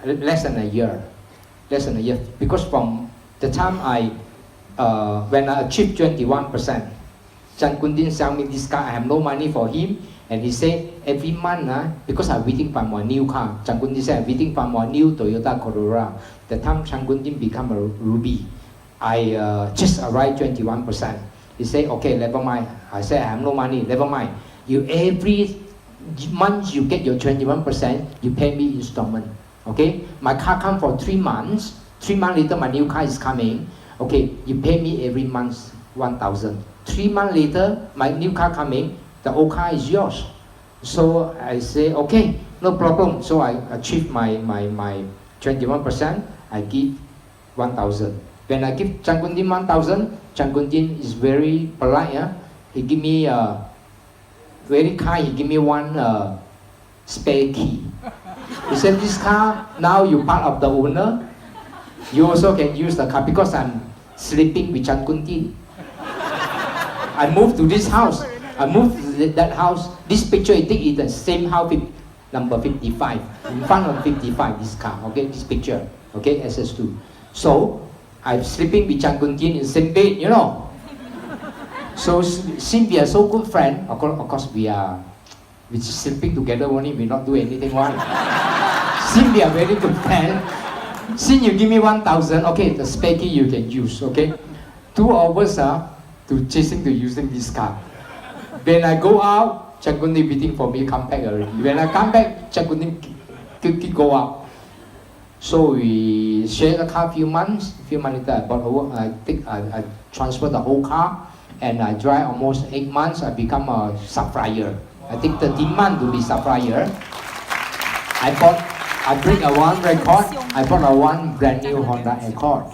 less than a year, because from the time when I achieved 21%, Chan Kun Tin sell me this car. I have no money for him, and he said every month, because I'm waiting for my new car. Chan Kun Tin said I'm waiting for my new Toyota Corolla. The time Chan Kun Tin become a Ruby, I just arrived 21%. He said, okay, never mind. I said I have no money. Never mind. You every month you get your 21%. You pay me installment. Okay, my car come for 3 months. 3 months later, my new car is coming. Okay, you pay me every month 1,000. 3 months later, my new car coming, the old car is yours. So I say, okay, no problem. So I achieve my 21%, I give 1,000. When I give Chan Kun Tin 1,000, Chan Kun Tin is very polite. He give me very kind. He give me one spare key. He said, this car, now you part of the owner. You also can use the car because I'm sleeping with Chan Kun Tin. I moved to this house. I moved to that house. This picture I take is the same house, number 55. In front of 55, this car, okay, this picture, okay, SS2. So, I'm sleeping with Chan Kun Tin in the same bed, you know. So, since we are so good friends, of course we're sleeping together only, we not do anything wrong. Since we are very good friends, since you give me 1,000, okay, the spare key you can use, okay. 2 hours to chasing to using this car. When I go out, Chan Kun Tin waiting for me, come back already. When I come back, Chan Kun Tin go out. So we share the car few months later I bought over, I transfer the whole car, and I drive almost 8 months, I become a supplier. I think 13 months to be supplier. I break a one record, I bought a one brand new Honda Accord.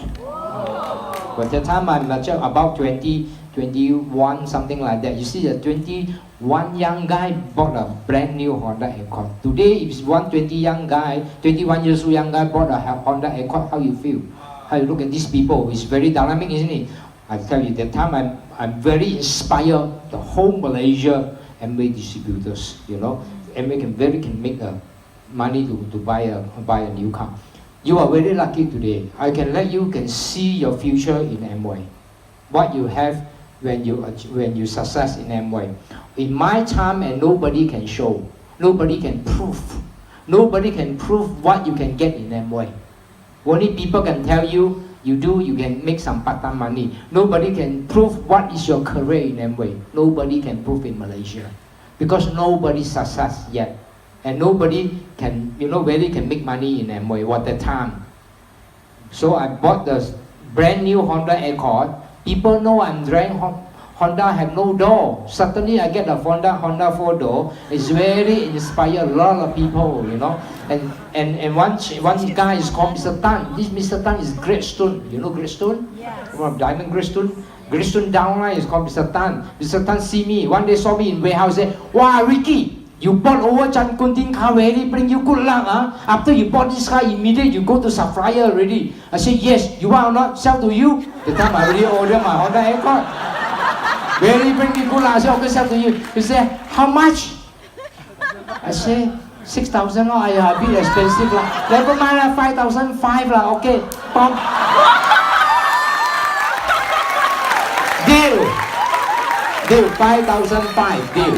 But the time I'm about 20, 21, something like that. You see the 21 young guy bought a brand new Honda Accord. Today, if it's 120 young guy, 21 years old young guy bought a Honda Accord, how you feel? How you look at these people? It's very dynamic, isn't it? I tell you, that time I'm very inspired. The whole Malaysia Amway distributors, you know, Amway can make money to buy a new car. You are very lucky today. I can let you can see your future in Amway. What you have when you success in Amway. In my time, and nobody can show, nobody can prove, nobody can prove what you can get in Amway. Only people can tell you, you can make some part-time money. Nobody can prove what is your career in Amway. Nobody can prove in Malaysia, because nobody success yet. And nobody can, really can make money in Amway at that time. So I bought the brand new Honda Accord. People know I'm driving Honda, have no door. Suddenly I get a Honda 4-door. It's very inspired a lot of people, And one guy is called Mr. Tan. This Mr. Tan is Great Stone. You know Great Stone? Yes. From Diamond Great Stone. Great Stone downline is called Mr. Tan. Mr. Tan see me. One day saw me in warehouse. Say, "Wow, Ricky, you bought over Chan Kuntin car already, bring you good luck, huh? After you bought this car, immediately you go to supplier already." I said, "Yes, you want or not? Sell to you." The time I already ordered my Honda Accord. Really bring me good luck. I said, "Okay, sell to you." He said, "How much?" I said, 6,000 lah. A bit expensive lah. Never mind lah, 5,500 lah. Okay, pump. Deal. 5,500 deal.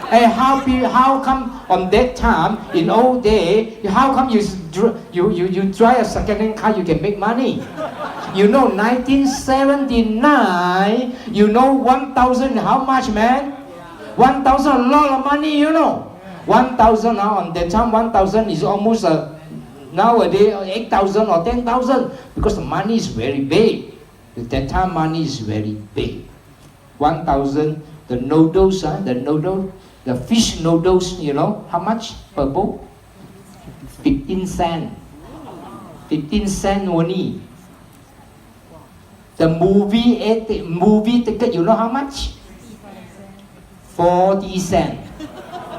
Hey, how come on that time, in old day, how come you drive a second-hand car, you can make money? 1979, 1,000, how much, man? 1,000, a lot of money, 1,000 now, on that time, 1,000 is almost nowadays 8,000 or 10,000, because the money is very big. At that time, money is very big. 1,000, the noodles, the fish noodles, how much per bowl? 15 cents. 15 cents only. The movie ticket, you know how much? 40 cents.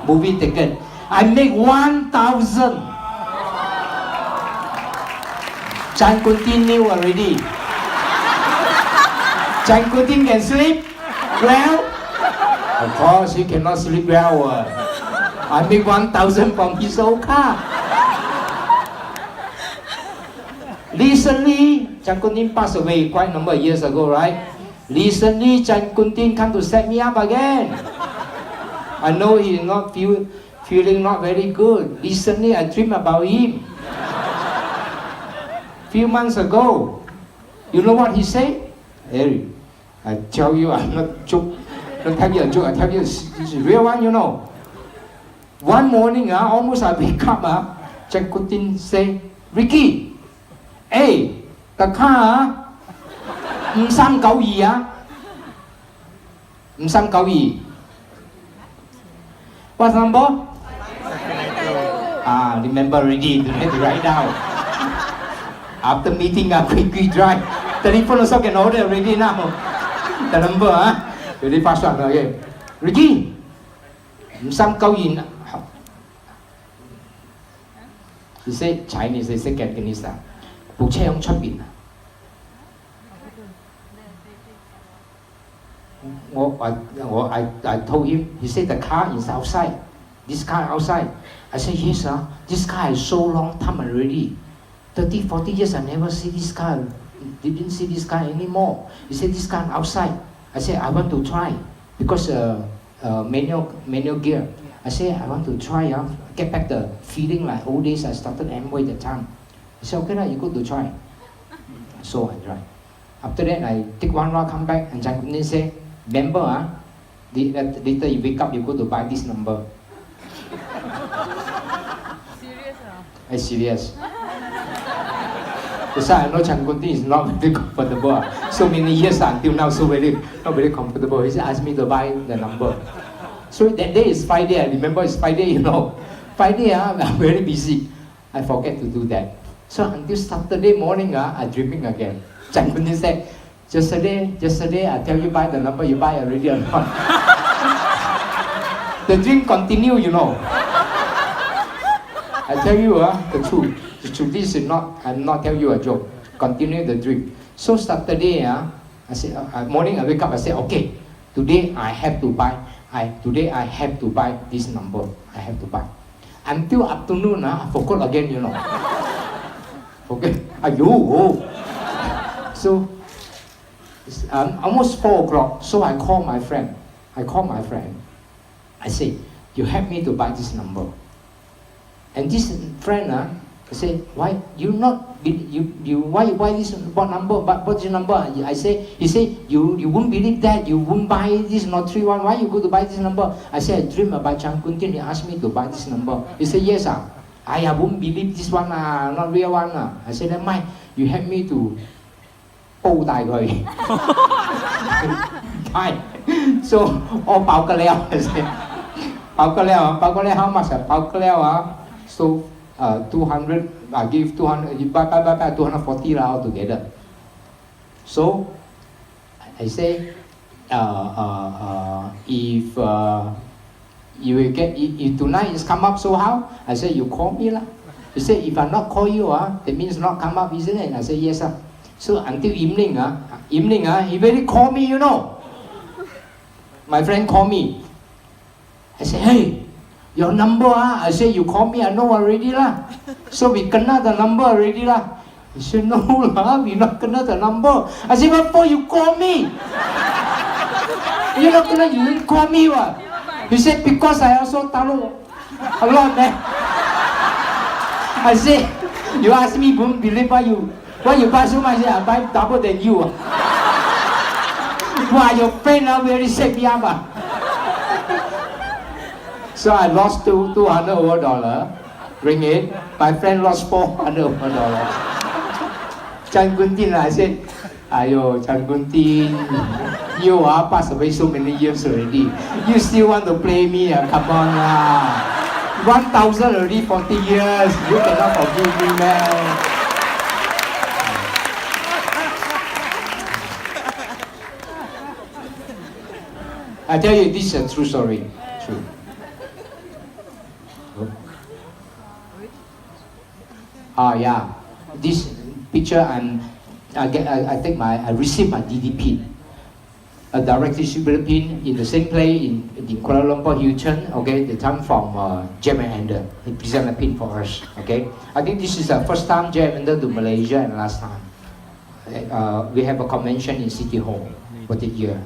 Movie ticket. I make 1,000. Chan Kuntin knew already. Chan Kuntin can sleep well. Of course, he cannot sleep well. I make 1,000 from his old car. Recently, Chan Kuntin passed away quite a number of years ago, right? Recently, Chan Kuntin come to set me up again. I know he is not feeling not very good. Recently, I dreamed about him. Few months ago, you know what he said? Eric, I tell you, I'm not joking. Don't tell you a joke, I tell you it's a real one, One morning, almost I wake up, Chan Kuntin say, "Ricky, hey, the car, 5392 5392. What number? Remember already, don't have to write down. After meeting, quickly drive. Telephone also can order already now. The number, Very fast one, okay. Ricky, 5392. He said Chinese, he said Cantonese. 部車喺出邊。I told him, he said the car is outside. This car outside. I said, yes, this car is so long time already. 30, 40 years I never see this car. Didn't see this car anymore. He said, this car outside. I said, I want to try. Because manual gear. I said, I want to try, get back the feeling like old days I started Amway that time. He said, okay, you go to try. So I tried. After that, I take one round, come back, and Chan Kuntin say, remember, later you wake up, you go to buy this number. Serious? I'm serious. That's why I know Chan Kuntin is not very comfortable. So many years until now, not very comfortable. He asked me to buy the number. So that day is Friday. I remember it's Friday, Friday, I'm very busy. I forget to do that. So until Saturday morning, I'm dreaming again. Chan Kuntin said, yesterday I tell you buy the number, you buy already or not? The dream continue, I tell you the truth. The truth is I'm not telling you a joke. Continue the dream. So Saturday, I said, morning I wake up, I said, okay, today I have to buy. Today I have to buy this number. I have to buy. Until afternoon, I forgot again, you know. Okay, ayo. So, it's almost 4 o'clock. So I call my friend. I say, you help me to buy this number. And this friend, I say, why you not be, you why this what number? But what's your number? I say, he say, you won't believe that. You won't buy this lottery one. Why you go to buy this number? I say, I dream about Chang Kun Tin. He asked me to buy this number. He say, yes, I won't believe this one, not real one. I say, never mind. You help me to 煲大佢 buy. So 我爆個料 I say 爆個料 how much 爆個料 so 200 I give 200 you buy 240 altogether. So I say if you will get if tonight is come up, so how? I say you call me lah. You say if I not call you that means not come up, isn't it? I say yes . So until evening he really call me, you know. My friend call me. I say, hey, your number I say you call me, I know already lah. So we kena the number already lah. He said, no lah, we not kena the number. I said, what for you call me? You not kena, you didn't call me what? He said, because I also taruh a lot man. I say, you ask me, won't believe why you buy so much? I say, I buy double than you. Why your friend very set me up. So I lost $200 over ringgit. My friend lost $400 over. Chan Kun Tin, I said, ayo Chan Kun Tin, you passed away so many years already. You still want to play me? Come on lah. 1,000 already 40 years. You cannot forgive me, man. I tell you, this is a true story. True. Yeah. This picture, I received my DD pin, a direct distributor pin in the same place in Kuala Lumpur, Hilton. Okay, the time from Jem and Ender. He presented a pin for us. Okay, I think this is the first time Jem and Ender to Malaysia and last time. We have a convention in City Hall for the year.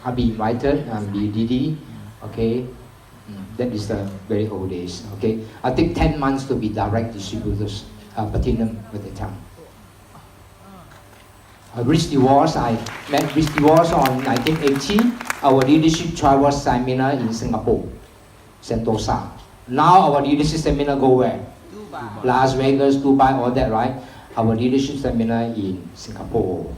I'll be invited, I'll be DD, okay? That is the very old days, okay? I take 10 months to be direct distributors, platinum at the time. Rich Divorce, I met Rich Divorce on 1980, our leadership travel seminar in Singapore, Sentosa. Now our leadership seminar go where? Dubai. Las Vegas, Dubai, all that, right? Our leadership seminar in Singapore.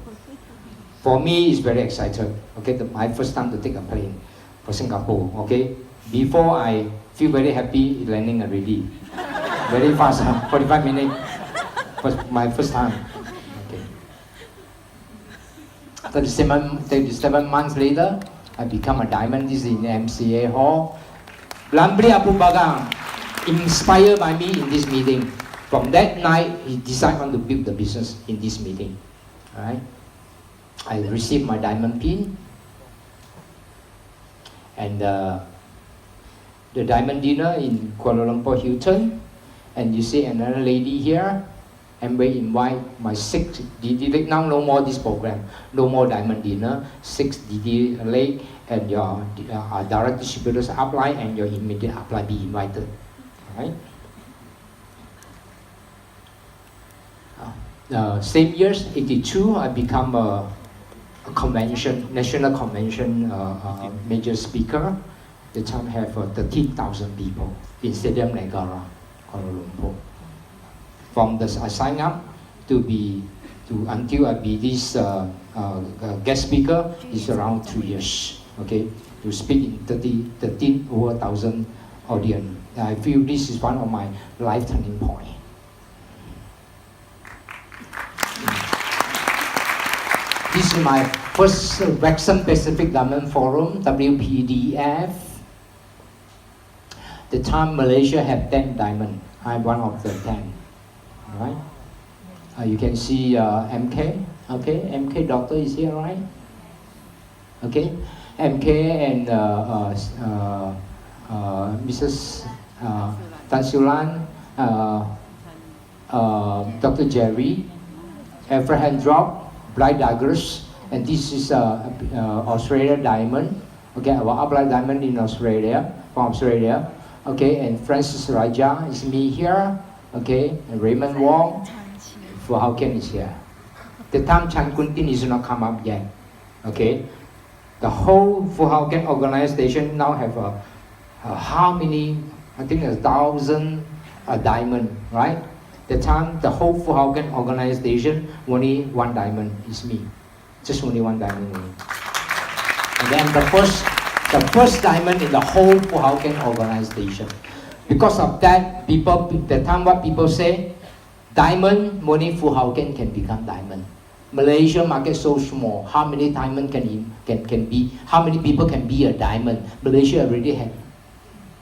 For me, it's very excited. Okay, my first time to take a plane for Singapore. Okay, before I feel very happy landing already, very fast, 45 minutes. My first time. Okay. 37 months later, I become a diamond. This is in MCA Hall. Lambri Abu Bagang, inspired by me in this meeting. From that night, he decided on to build the business in this meeting. All right. I received my diamond pin, and the diamond dinner in Kuala Lumpur Hilton, and you see another lady here, and we invite my 6 DD. Now no more this program, no more diamond dinner, 6 DD lake, and your direct distributors upline and your immediate upline be invited. All right. Same years, 82, I become a convention, national convention major speaker. The time have 13,000 people in Stadium Negara, Kuala Lumpur. From I sign up until I be this guest speaker is around 2 years. Okay, to speak in 13 over 1,000 audience. I feel this is one of my life turning point. This is my first Western Pacific Diamond Forum, WPDF. The time Malaysia had 10 diamonds. I'm one of the 10. All right. You can see MK. Okay, MK doctor is here, right? Okay, MK and Mrs. Tan Siu Lan, Dr. Jerry, Abraham Drop, Bright Douglas, and this is Australia Diamond. Okay, our upline diamond in Australia, from Australia. Okay, and Francis Raja is me here. Okay, and Raymond Wong, Fu Hao Ken is here. The time Chan Kun Tin is not come up yet. Okay, the whole Fu Hao Ken organization now have how many? I think 1,000 diamond, right? The time the whole Fu Hao Ken organization only one diamond is me, just only one diamond. And then the first diamond in the whole Fu Hao Ken organization. Because of that, people, the time what people say, diamond, only Fu Hao Ken can become diamond. Malaysia market so small, how many diamond can be, how many people can be a diamond? Malaysia already have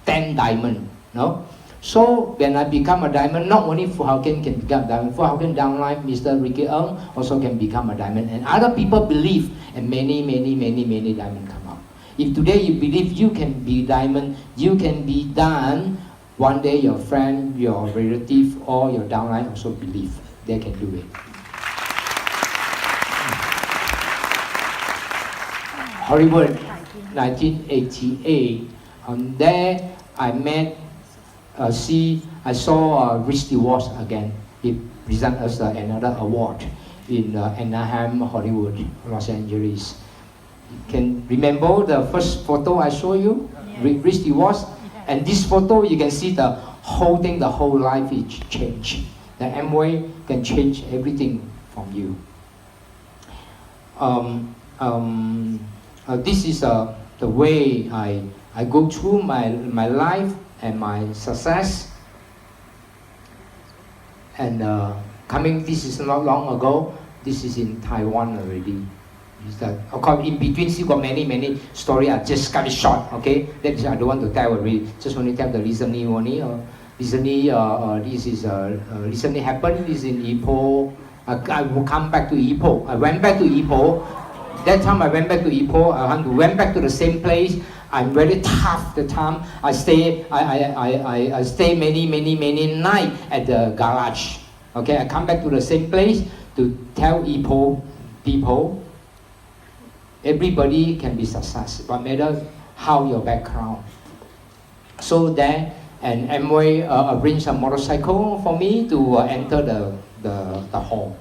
10 diamond, no? So when I become a diamond, not only Fu Hao Ken can become a diamond, Fu Hao Ken downline, Mr. Ricky Ng also can become a diamond. And other people believe, and many diamond come out. If today you believe you can be diamond, you can be done, one day your friend, your relative, or your downline also believe they can do it. Hollywood, 1988. There I met, I saw Rich DeWalt again. He presented us another award in Anaheim, Hollywood, Los Angeles. Can remember the first photo I showed you? Yeah. Rich DeWalt. And this photo, you can see the whole thing, the whole life is changed. The Amway can change everything from you. This is the way I go through my life and my success. And this is not long ago. This is in Taiwan already. Of course, in between still got many stories. I just cut it short. Okay, that is I don't want to tell already. Just want to tell the recently only. Recently, this is recently happened. This is in Ipoh. I will come back to Ipoh. I went back to Ipoh. That time I went back to Ipoh. I went back to the same place. I'm very tough. The time I stay many nights at the garage. Okay, I come back to the same place to tell Ipoh people. Everybody can be successful, but matter how your background. So then, and Amway arranged a motorcycle for me to enter the hall.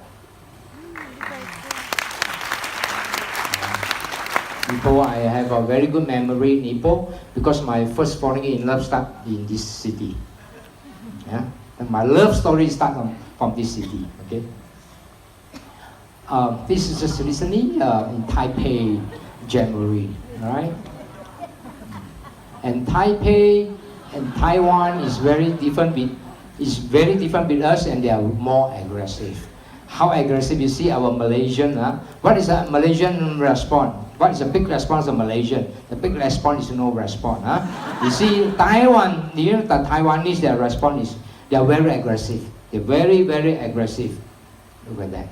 Ipoh, I have a very good memory in Ipoh because my first falling in love started in this city. Yeah, and my love story starts from this city. Okay. This is just recently in Taipei, January, right? And Taipei and Taiwan is very different with us, and they are more aggressive. How aggressive? You see our Malaysian. What is a Malaysian response? What is a big response of Malaysian? The big response is no response. You see Taiwan, the Taiwanese, their response is they are very aggressive. They're very aggressive. Look at that.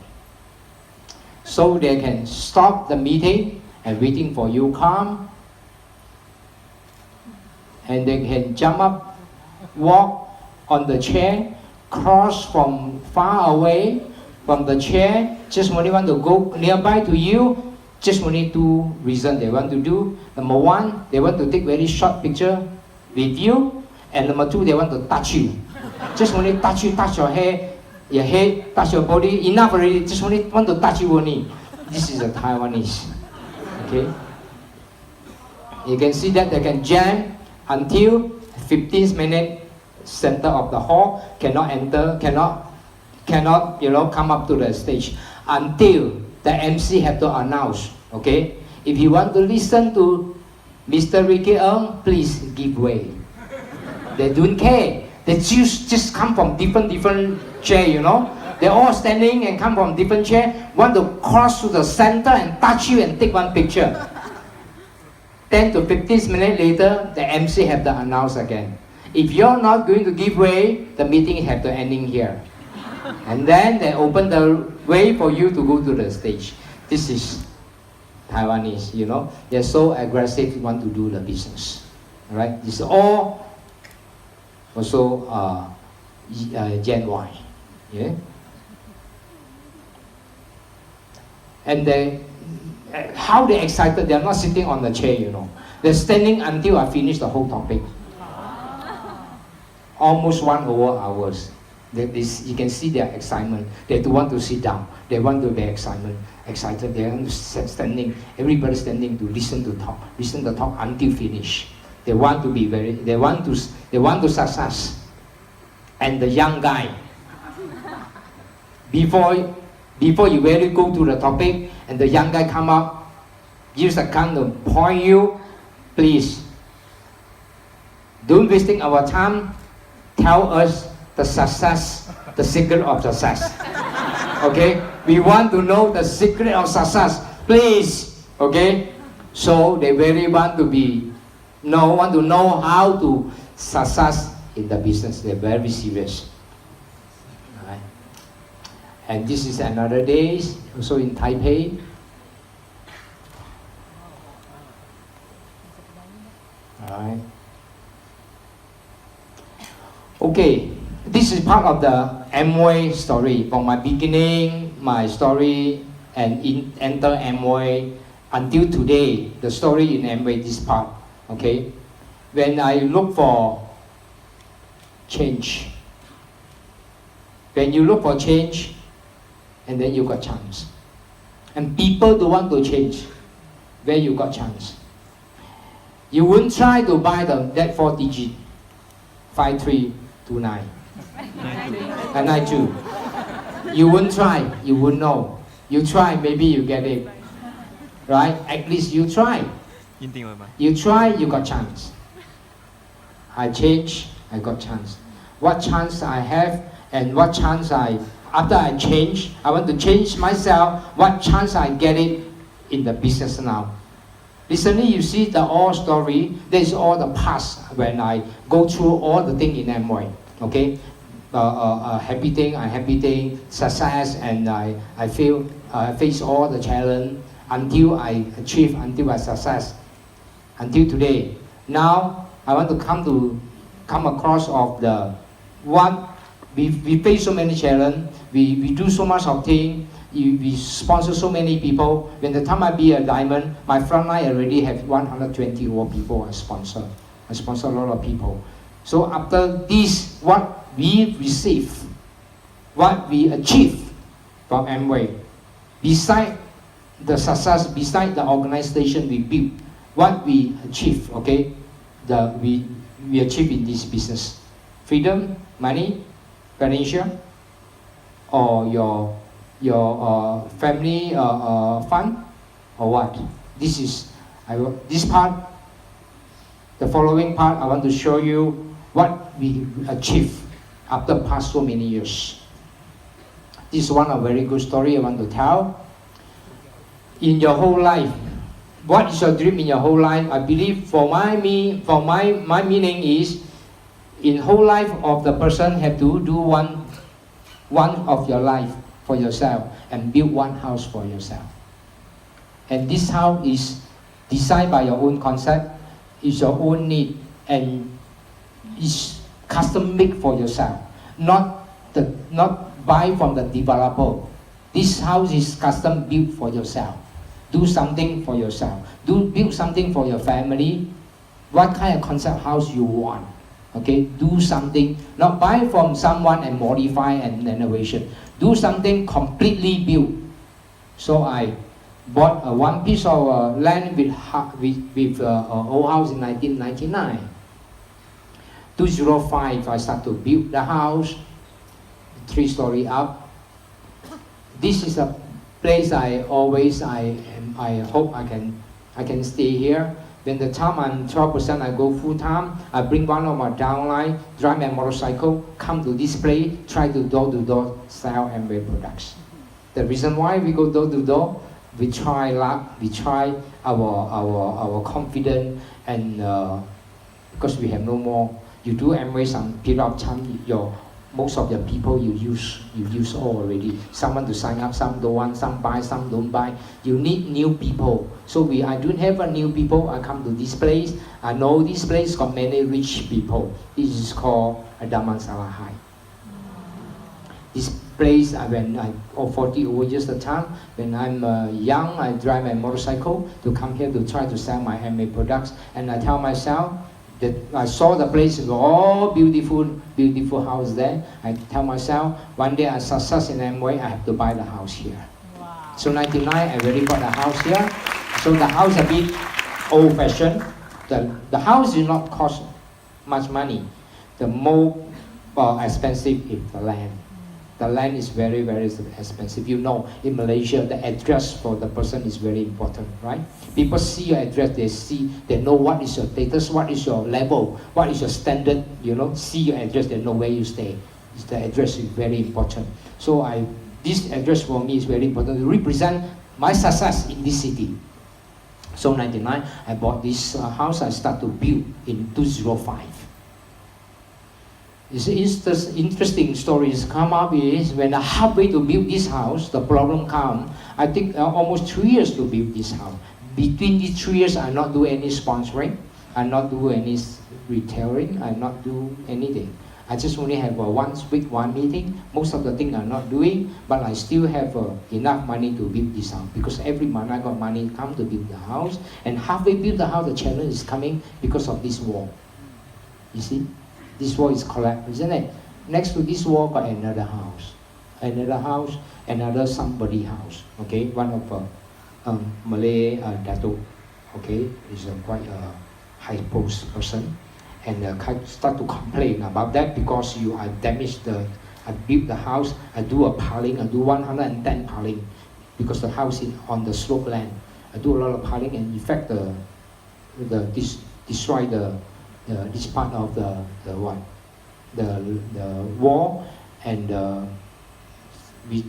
So they can stop the meeting and waiting for you come. And they can jump up, walk on the chair, cross from far away from the chair, just only want to go nearby to you, just only two reasons they want to do. Number one, they want to take very short picture with you. And number two, they want to touch you. Just only touch you, touch your hair, your head, touch your body, enough already, just only want to touch you only. This is a Taiwanese, okay? You can see that they can jam until 15 minutes, center of the hall, cannot enter, cannot come up to the stage until the MC have to announce, okay? If you want to listen to Mr. Ricky Ng, please give way. They don't care. They just come from different chair, you know. They're all standing and come from different chair, want to cross to the center and touch you and take one picture. 10 to 15 minutes later, the MC have to announce again. If you're not going to give way, the meeting have to ending here. And then they open the way for you to go to the stage. This is Taiwanese, you know. They're so aggressive, want to do the business. All right? This is all also Gen Y. Yeah. And how they excited, they're not sitting on the chair, you know. They're standing until I finish the whole topic. Almost 1 hours. You can see their excitement. They don't want to sit down. They want to be excited. They're standing, everybody standing to listen to talk until finish. They want to success. And the young guy, before you really go to the topic, and the young guy come up, use a gun to point you, please, don't wasting our time, tell us the success, the secret of success. Okay? We want to know the secret of success, please. Okay? So they really want to know how to success in the business. They're very serious. Right? And this is another day, also in Taipei. Alright. Okay, this is part of the Amway story. From my beginning, my story, and enter Amway until today, the story in Amway, this part. Okay, when I look for change, when you look for change, and then you got chance, and people don't want to change, where you got chance. You won't try to buy that 4-digit 5329 and 92. You won't try, you won't know. You try, maybe you get it. Right? At least you try. You try, you got chance. I change, I got chance. What chance I have, and what chance after I change, I want to change myself, what chance I get it in the business now. Recently, you see the all story. There's all the past when I go through all the thing in Amway. Okay, happy thing, success, and I feel face all the challenge until I achieve, until I success, until today. Now I want to come across of the what we face so many challenge. We do so much of thing. We sponsor so many people. When the time I be a diamond, my front line already have 120 more people I sponsor. I sponsor a lot of people. So after this, what we receive, what we achieve from Amway, beside the success, beside the organization we built, what we achieve, okay, we achieve in this business. Freedom, money, financial, or your family fund, or what? This is this part. The following part, I want to show you what we achieve after past so many years. This is one a very good story I want to tell. In your whole life, what is your dream in your whole life? I believe for my meaning is, in whole life of the person have to do one of your life for yourself and build one house for yourself. And this house is designed by your own concept, is your own need, and is custom made for yourself, not buy from the developer. This house is custom built for yourself. Do something for yourself. Build something for your family. What kind of concept house you want? Okay, do something, not buy from someone and modify and renovation. Do something completely built. So I bought one piece of land with old house in 1999. 2005, I start to build the house, 3-story up. This is a place I hope I can stay here. When the time I'm 12%, I go full time. I bring one of my downline, drive my motorcycle, come to this place, try to door-to-door sell Amway products. The reason why we go door-to-door, we try luck, we try our confidence, and because we have no more. You do Amway some period of time, most of the people you use all already. Someone to sign up, some don't want, some buy, some don't buy. You need new people. So I don't have a new people. I come to this place. I know this place got many rich people. This is called Damansara High. This place, when I 40 over years of time, when I'm young, I drive my motorcycle to come here to try to sell my handmade products, and I tell myself that I saw the place is all beautiful house there. I tell myself, one day I success in Amway, I have to buy the house here. Wow. So 99, I already bought the house here. So the house a bit old-fashioned. The house did not cost much money. The more expensive is the land. The land is very, very expensive. You know, in Malaysia, the address for the person is very important, right? People see your address, they know what is your status, what is your level, what is your standard, you know, see your address, they know where you stay. The address is very important. So this address for me is very important to represent my success in this city. So 99, I bought this house, I start to build in 2005. This interesting stories come up is when I halfway to build this house, the problem come. I think almost 3 years to build this house. Between these 3 years, I not do any sponsoring, I not do any retailing, I not do anything. I just only have one week, one meeting. Most of the things I'm not doing, but I still have enough money to build this house because every month I got money come to build the house. And halfway build the house, the challenge is coming because of this wall. You see? This wall is collapsed, isn't it? Next to this wall got another house, another somebody house. Okay, one of Malay Dato. Okay, is quite a high post person, and start to complain about that because I damaged I built the house. I do a piling. I do 110 piling because the house is on the slope land. I do a lot of piling, and in fact destroy this part of the wall, and we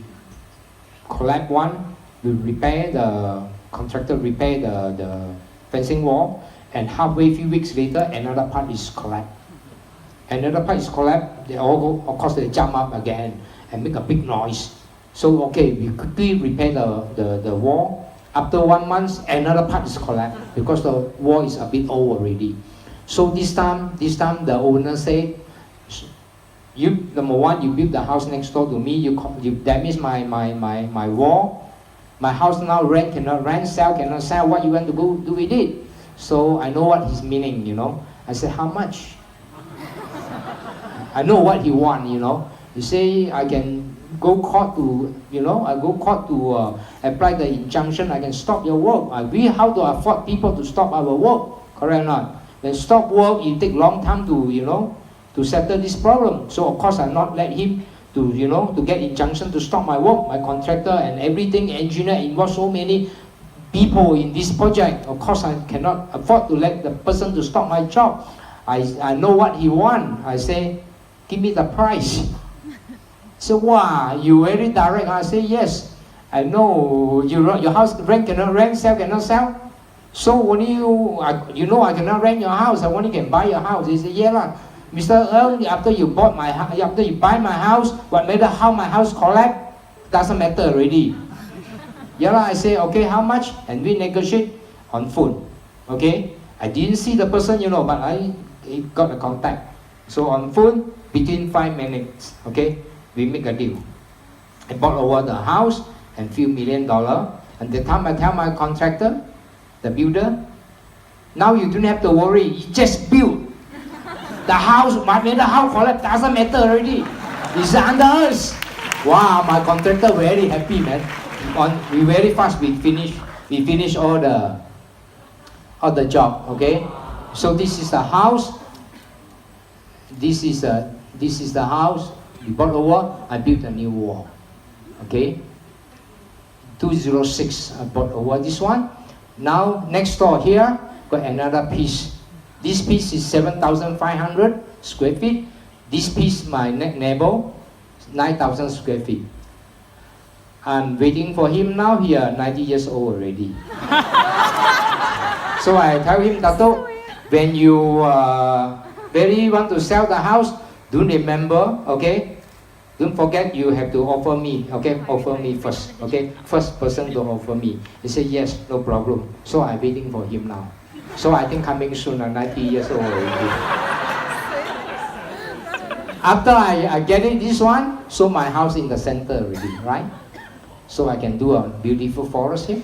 collapse one. We repair contractor repair the fencing wall, and halfway, few weeks later, another part is collapsed. Another part is collapsed. They all go, of course, they jump up again and make a big noise. So okay, we quickly repair the wall. After 1 month, another part is collapsed because the wall is a bit old already. So this time the owner said, number one, you built the house next door to me, you damaged my wall. My house now cannot rent, cannot sell, what you want to go do with it? So I know what he's meaning, you know. I said, how much? I know what he want, you know. You say, I can go court to, you know, I go court to apply the injunction, I can stop your work. How to afford people to stop our work, correct or not? When stop work, it take long time to, you know, to settle this problem. So of course I not let him to, you know, to get injunction to stop my work, my contractor and everything, engineer involved, so many people in this project. Of course I cannot afford to let the person to stop my job. I know what he want. I say, give me the price. So wow, you very direct. I say yes. I know your house cannot rent, sell cannot sell. So when you know I cannot rent your house, I only can buy your house. He said, yeah lah. Mr. Earl, after you buy my house, what matter how my house collapse, doesn't matter already. Yeah lah, I say, okay, how much? And we negotiate on phone. Okay? I didn't see the person, you know, but I got a contact. So on phone, between 5 minutes, okay, we make a deal. I bought over the house and few $1 million. And the time I tell my contractor, the builder, now you don't have to worry, you just build. The house, the house collapse, doesn't matter already. It's under us. Wow, my contractor very happy, man. We very fast, we finish all the job, okay? So this is the house. This is the house. We bought over, I built a new wall. Okay? 206, I bought over this one. Now, next door here, got another piece. This piece is 7,500 square feet. This piece, my neighbor, 9,000 square feet. I'm waiting for him now here, 90 years old already. So I tell him, Dato, when you really want to sell the house, do remember, okay, Don't forget you have to offer me, okay? Offer me first, okay? First person to offer me. He said, yes, no problem. So I'm waiting for him now. So I think coming soon, I'm 90 years old already. After I get it, this one, so my house in the center already, right? So I can do a beautiful forest here,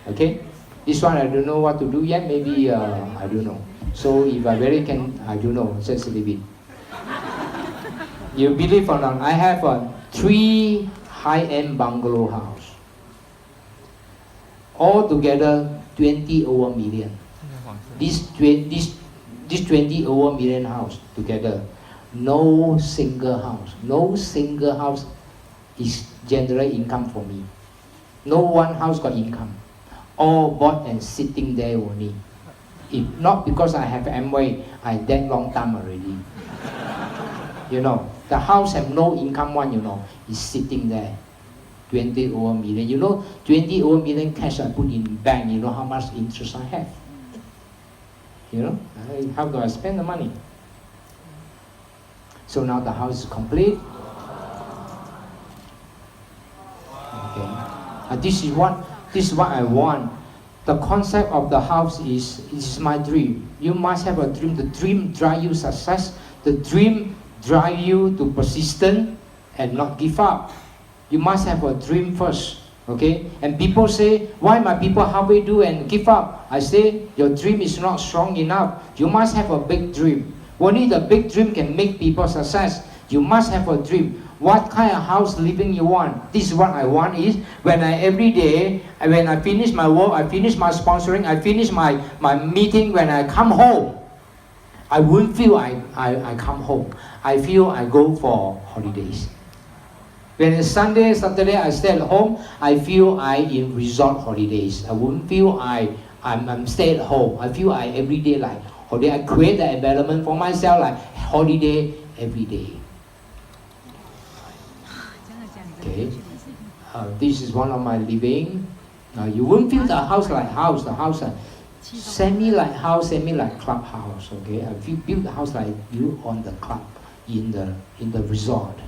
okay? This one I don't know what to do yet, maybe, I don't know. So if I really can, I don't know, just leave it. You believe or not, I have 3 high-end bungalow house. All together, 20 over million. This 20 over million house together, no single house is generate income for me. No one house got income. All bought and sitting there only. If not because I have Amway, I dead long time already. You know, the house have no income one, you know, is sitting there. 20 over million. You know, 20 over million cash I put in bank, you know how much interest I have? You know, how do I spend the money? So now the house is complete. Okay. This is what I want. The concept of the house is my dream. You must have a dream. The dream drive you success. The dream drive you to persistent and not give up. You must have a dream first. Okay? And people say, why my people halfway do and give up? I say, your dream is not strong enough. You must have a big dream. Only the big dream can make people success. You must have a dream. What kind of house living you want? This is what I want is, when I every day, when I finish my work, I finish my sponsoring, I finish my meeting, when I come home, I won't feel I come home. I feel I go for holidays. When it's Sunday, Saturday, I stay at home, I feel I in resort holidays. I won't feel I'm stay at home. I feel I every day like holiday. I create the environment for myself like holiday every day. Okay, this is one of my living. You won't feel the house like house. The house semi like house, semi like clubhouse. Okay, I build the house like you on the club in the resort.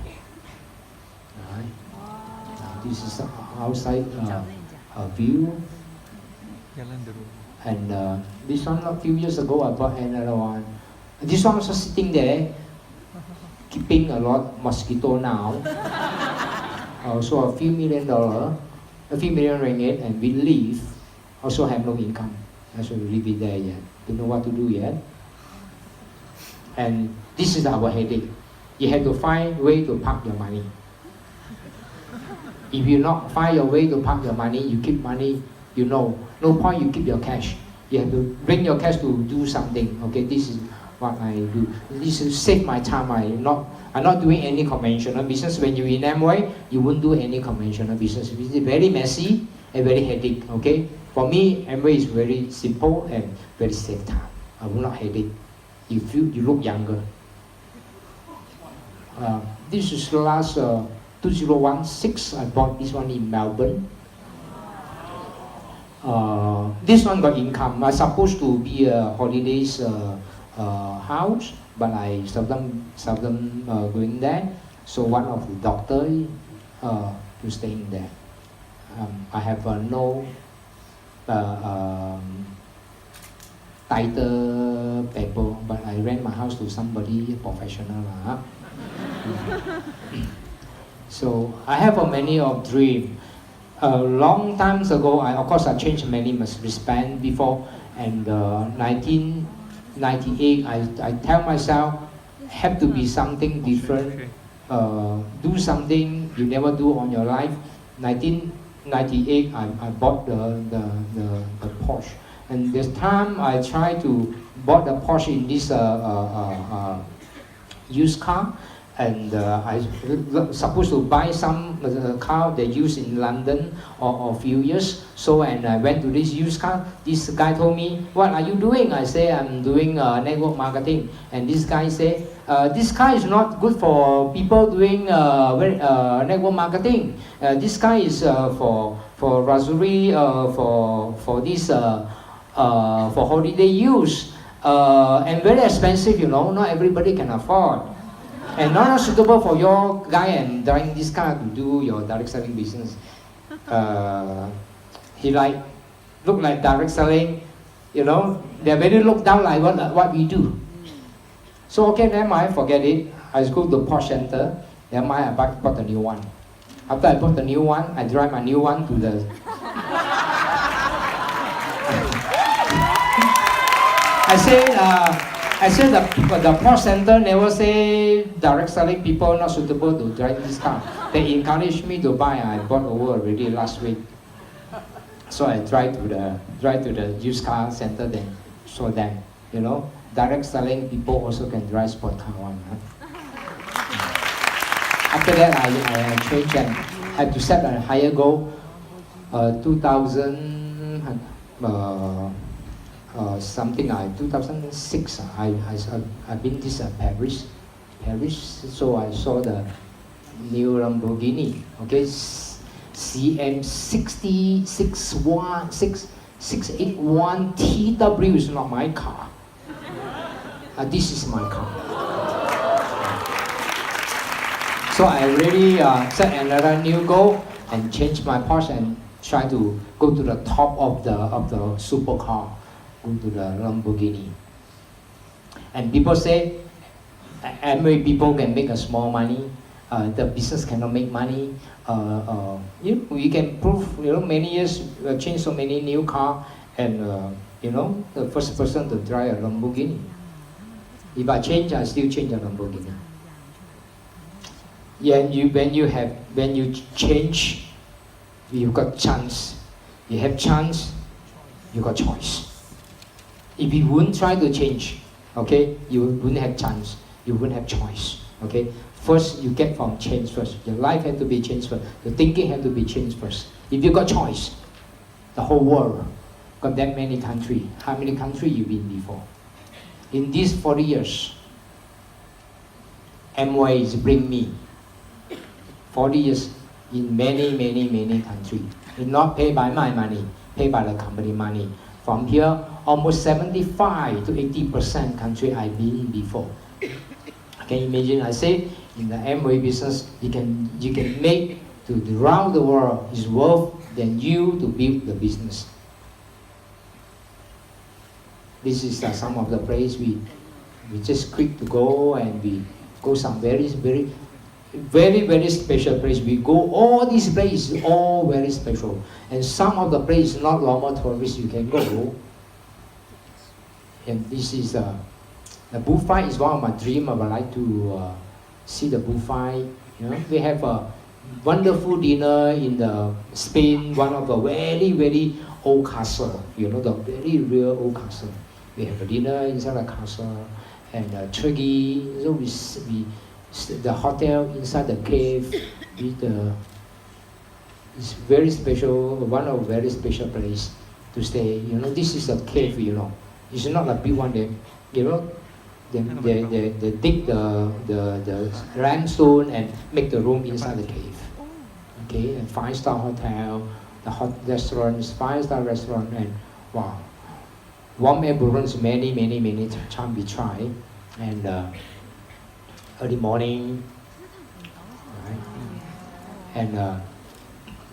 Right. This is the outside view. And this one a few years ago I bought another one. This one also sitting there, keeping a lot mosquito now. Also a few million ringgit, and we leave. Also have no income. So we leave it there yet. Don't know what to do yet. And this is our headache. You have to find way to park your money. If you not find your way to park your money, you keep money, you know, no point you keep your cash. You have to bring your cash to do something. Okay, this is what I do. This is save my time. I'm not doing any conventional business. When you're in Amway, you won't do any conventional business. It's very messy and very headache. Okay, for me, Amway is very simple and very save time. I will not headache. You look younger. This is the last 2016. I bought this one in Melbourne. This one got income. I supposed to be a holidays house, but I seldom going there. So one of the doctor to staying there. I have no title paper, but I rent my house to somebody professional. So I have a many of dream. A long times ago, of course I changed many wristband before, and 1998 I tell myself have to be something different, do something you never do on your life. 1998 I bought the Porsche, and this time I try to bought the Porsche in this used car. And I supposed to buy some car they use in London or a few years. So and I went to this used car. This guy told me, "What are you doing?" I say, "I'm doing network marketing." And this guy said, "This car is not good for people doing network marketing. This car is for luxury, for this for holiday use, and very expensive. You know, not everybody can afford." and not suitable for your guy and driving this car to do your direct selling business. He look like direct selling, they're very looked down like what we do. So okay, never mind, forget it. I go to Porsche Center, never mind, I bought a new one. After I bought the new one, I drive my new one to the I said the Porsche Center never say direct selling people not suitable to drive this car. They encouraged me to buy. I bought over already last week. So I drive to the used car center, then show them, direct selling people also can drive sport car one. Huh? After that, I changed and had to set a higher goal. 2006. I've been to Paris, so I saw the new Lamborghini. Okay, CM681 TW is not my car. This is my car. So I really set another new goal and changed my Porsche and try to go to the top of the supercar, go to the Lamborghini. And people say, Amway people can make a small money. The business cannot make money. We can prove, many years change so many new car, and the first person to drive a Lamborghini. If I change, I still change a Lamborghini. Yeah, when you change, you've got chance. You have chance, you got choice. If you wouldn't try to change, okay, you wouldn't have chance. You wouldn't have choice. Okay. First, you get from change first. Your life had to be changed first. Your thinking had to be changed first. If you got choice, the whole world got that many countries. How many countries you been before? In these 40 years, Amway is bring me 40 years in many countries. It's not paid by my money, paid by the company money. From here, almost 75 to 80% country I've been before. Can you imagine? I say in the Amway business, you can make to around the world is worth than you to build the business. This is some of the place we just quick to go, and we go some very special place. We go all these places, all very special, and some of the places not normal tourists you can go. And this is the bullfight is one of my dreams. I would like to see the bullfight. We have a wonderful dinner in the Spain, one of the very old castle. The very real old castle. We have a dinner inside the castle, and Turkey. So we the hotel inside the cave. It's very special. One of very special place to stay. This is a cave. It's not a big one. They dig the limestone and make the room inside the cave. Okay, and 5-star hotel, the hot restaurants, 5-star restaurant, and wow, warm air balloons many times we try, and early morning, right? And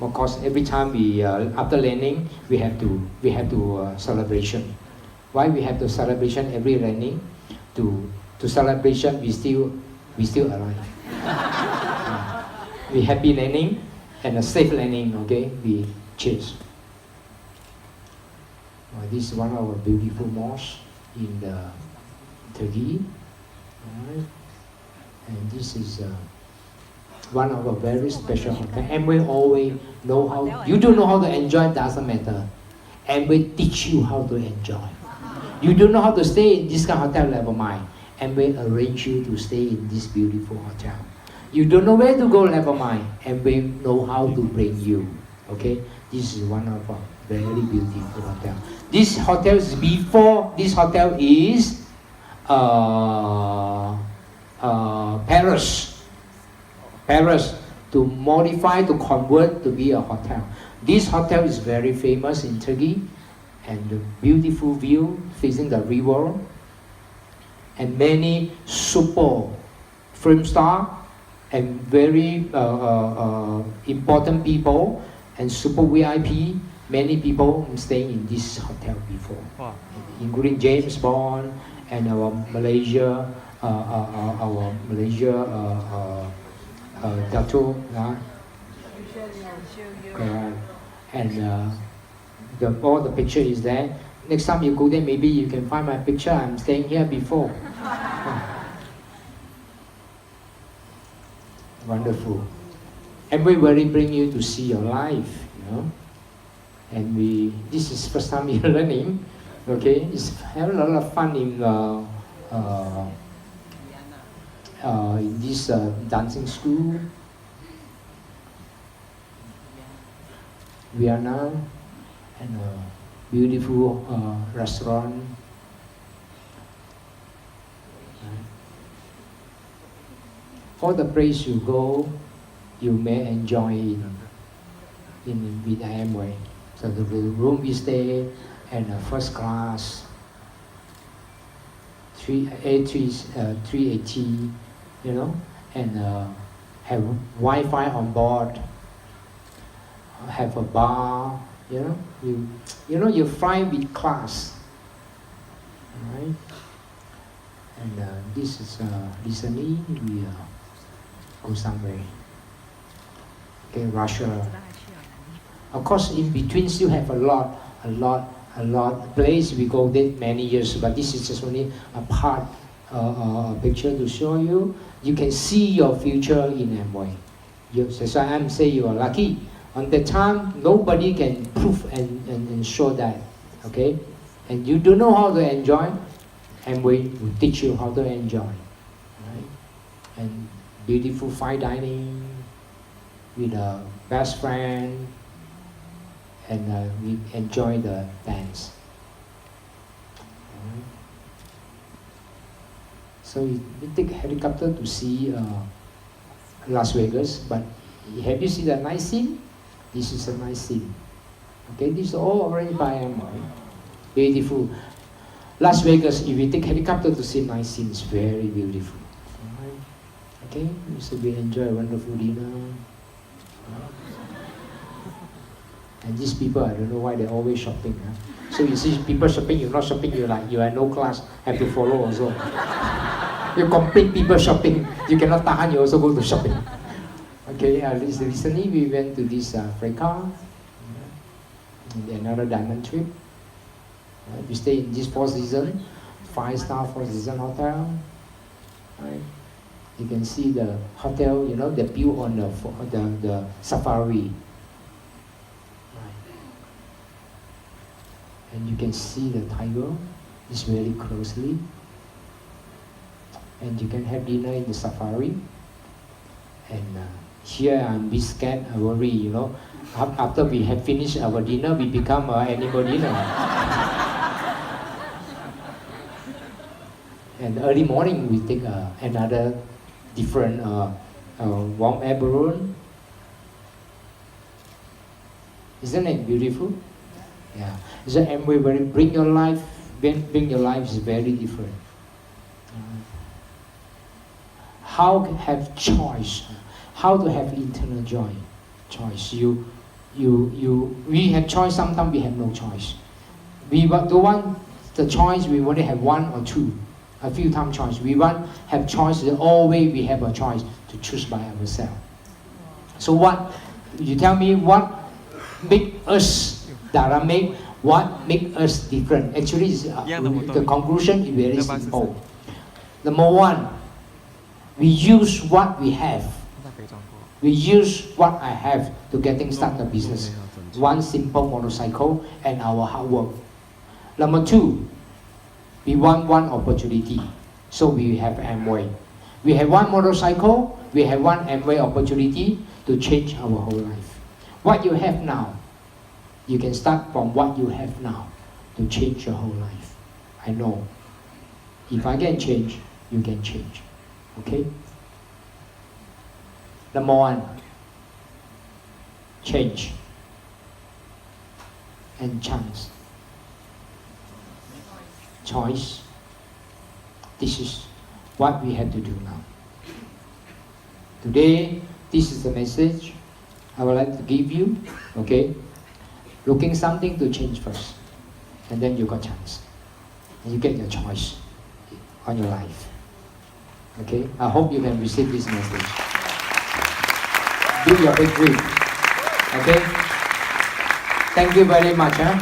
of course every time we after landing we have to celebration. Why we have the celebration every landing? To celebration, we still alive. We happy landing and a safe landing. Okay, we cheers. This is one of our beautiful mosques in Turkey, right? And this is one of a very special hotel. And we always know how. You don't know how to enjoy, doesn't matter. And we teach you how to enjoy. You don't know how to stay in this kind of hotel, never mind. And we arrange you to stay in this beautiful hotel. You don't know where to go, never mind. And we know how to bring you. Okay? This is one of our very beautiful hotel. This hotel is before. This hotel is Paris, to modify, to convert to be a hotel. This hotel is very famous in Turkey, and the beautiful view facing the river, and many super film star and very important people and super VIP. Many people staying in this hotel before, Wow. including James Bond and our Malaysia Dato. And all the picture is there. Next time you go there, maybe you can find my picture. I'm staying here before. Wonderful. And we really bring you to see your life, you know. And this is first time you're learning, okay? It's having a lot of fun in this dancing school. Vienna, and a beautiful restaurant. All the place you go, you may enjoy in with Amway. So the room we stay and first class, 380, you know, and have Wi-Fi on board, have a bar, you know, you fly with class, right? And this is recently we go somewhere. Okay, Russia. Of course, in between still have a lot place we go there many years, but this is just only a part, a picture to show you. You can see your future in Amway. That's why I'm saying you are lucky. On that time, nobody can prove and show that, okay? And you don't know how to enjoy, Amway will teach you how to enjoy, right? And beautiful fine dining with a best friend, and we enjoy the dance. Right. So we take helicopter to see Las Vegas, but have you seen the nice scene? This is a nice scene. Okay, this is all arranged by Amway. Beautiful. Las Vegas, if we take helicopter to see nice scenes, very beautiful. Right. Okay, so we enjoy a wonderful dinner. And these people, I don't know why they're always shopping. Huh? So you see people shopping, you're not shopping, you are no class, have to follow also. You complain people shopping, you cannot tahan, you also go to shopping. Okay, recently we went to this Africa, another diamond trip. We stay in this Four Seasons, 5-star Four Seasons hotel. Right? You can see the hotel, you know, the view on the safari. And you can see the tiger is very closely. And you can have dinner in the safari. And here I'm a bit scared, I worry, you know. After we have finished our dinner, we become animal dinner. And early morning, we take another different warm air balloon. Isn't it beautiful? Yeah. So Amway bring your life is very different. How to have choice? How to have internal joy? Choice. We have choice. Sometimes we have no choice. We don't want the choice. We only have one or two. A few times choice. We want have choice. Always we have a choice to choose by ourselves. So what? You tell me what make us what make us different? Actually, the conclusion is very simple. Number one, we use what we have. We use what I have to getting start the business. One simple motorcycle and our hard work. Number two, we want one opportunity. So we have Amway. We have one motorcycle, we have one Amway opportunity to change our whole life. What you have now, you can start from what you have now to change your whole life. I know. If I can change, you can change. Okay? Number one, change and chance. Choice. This is what we have to do now. Today, this is the message I would like to give you. Okay, looking something to change first, and then you got chance, and you get your choice on your life. Okay, I hope you can receive this message. Build your big dream. Okay. Thank you very much. Huh?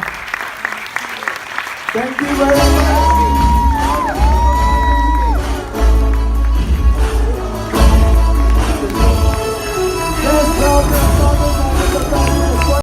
Thank you very much.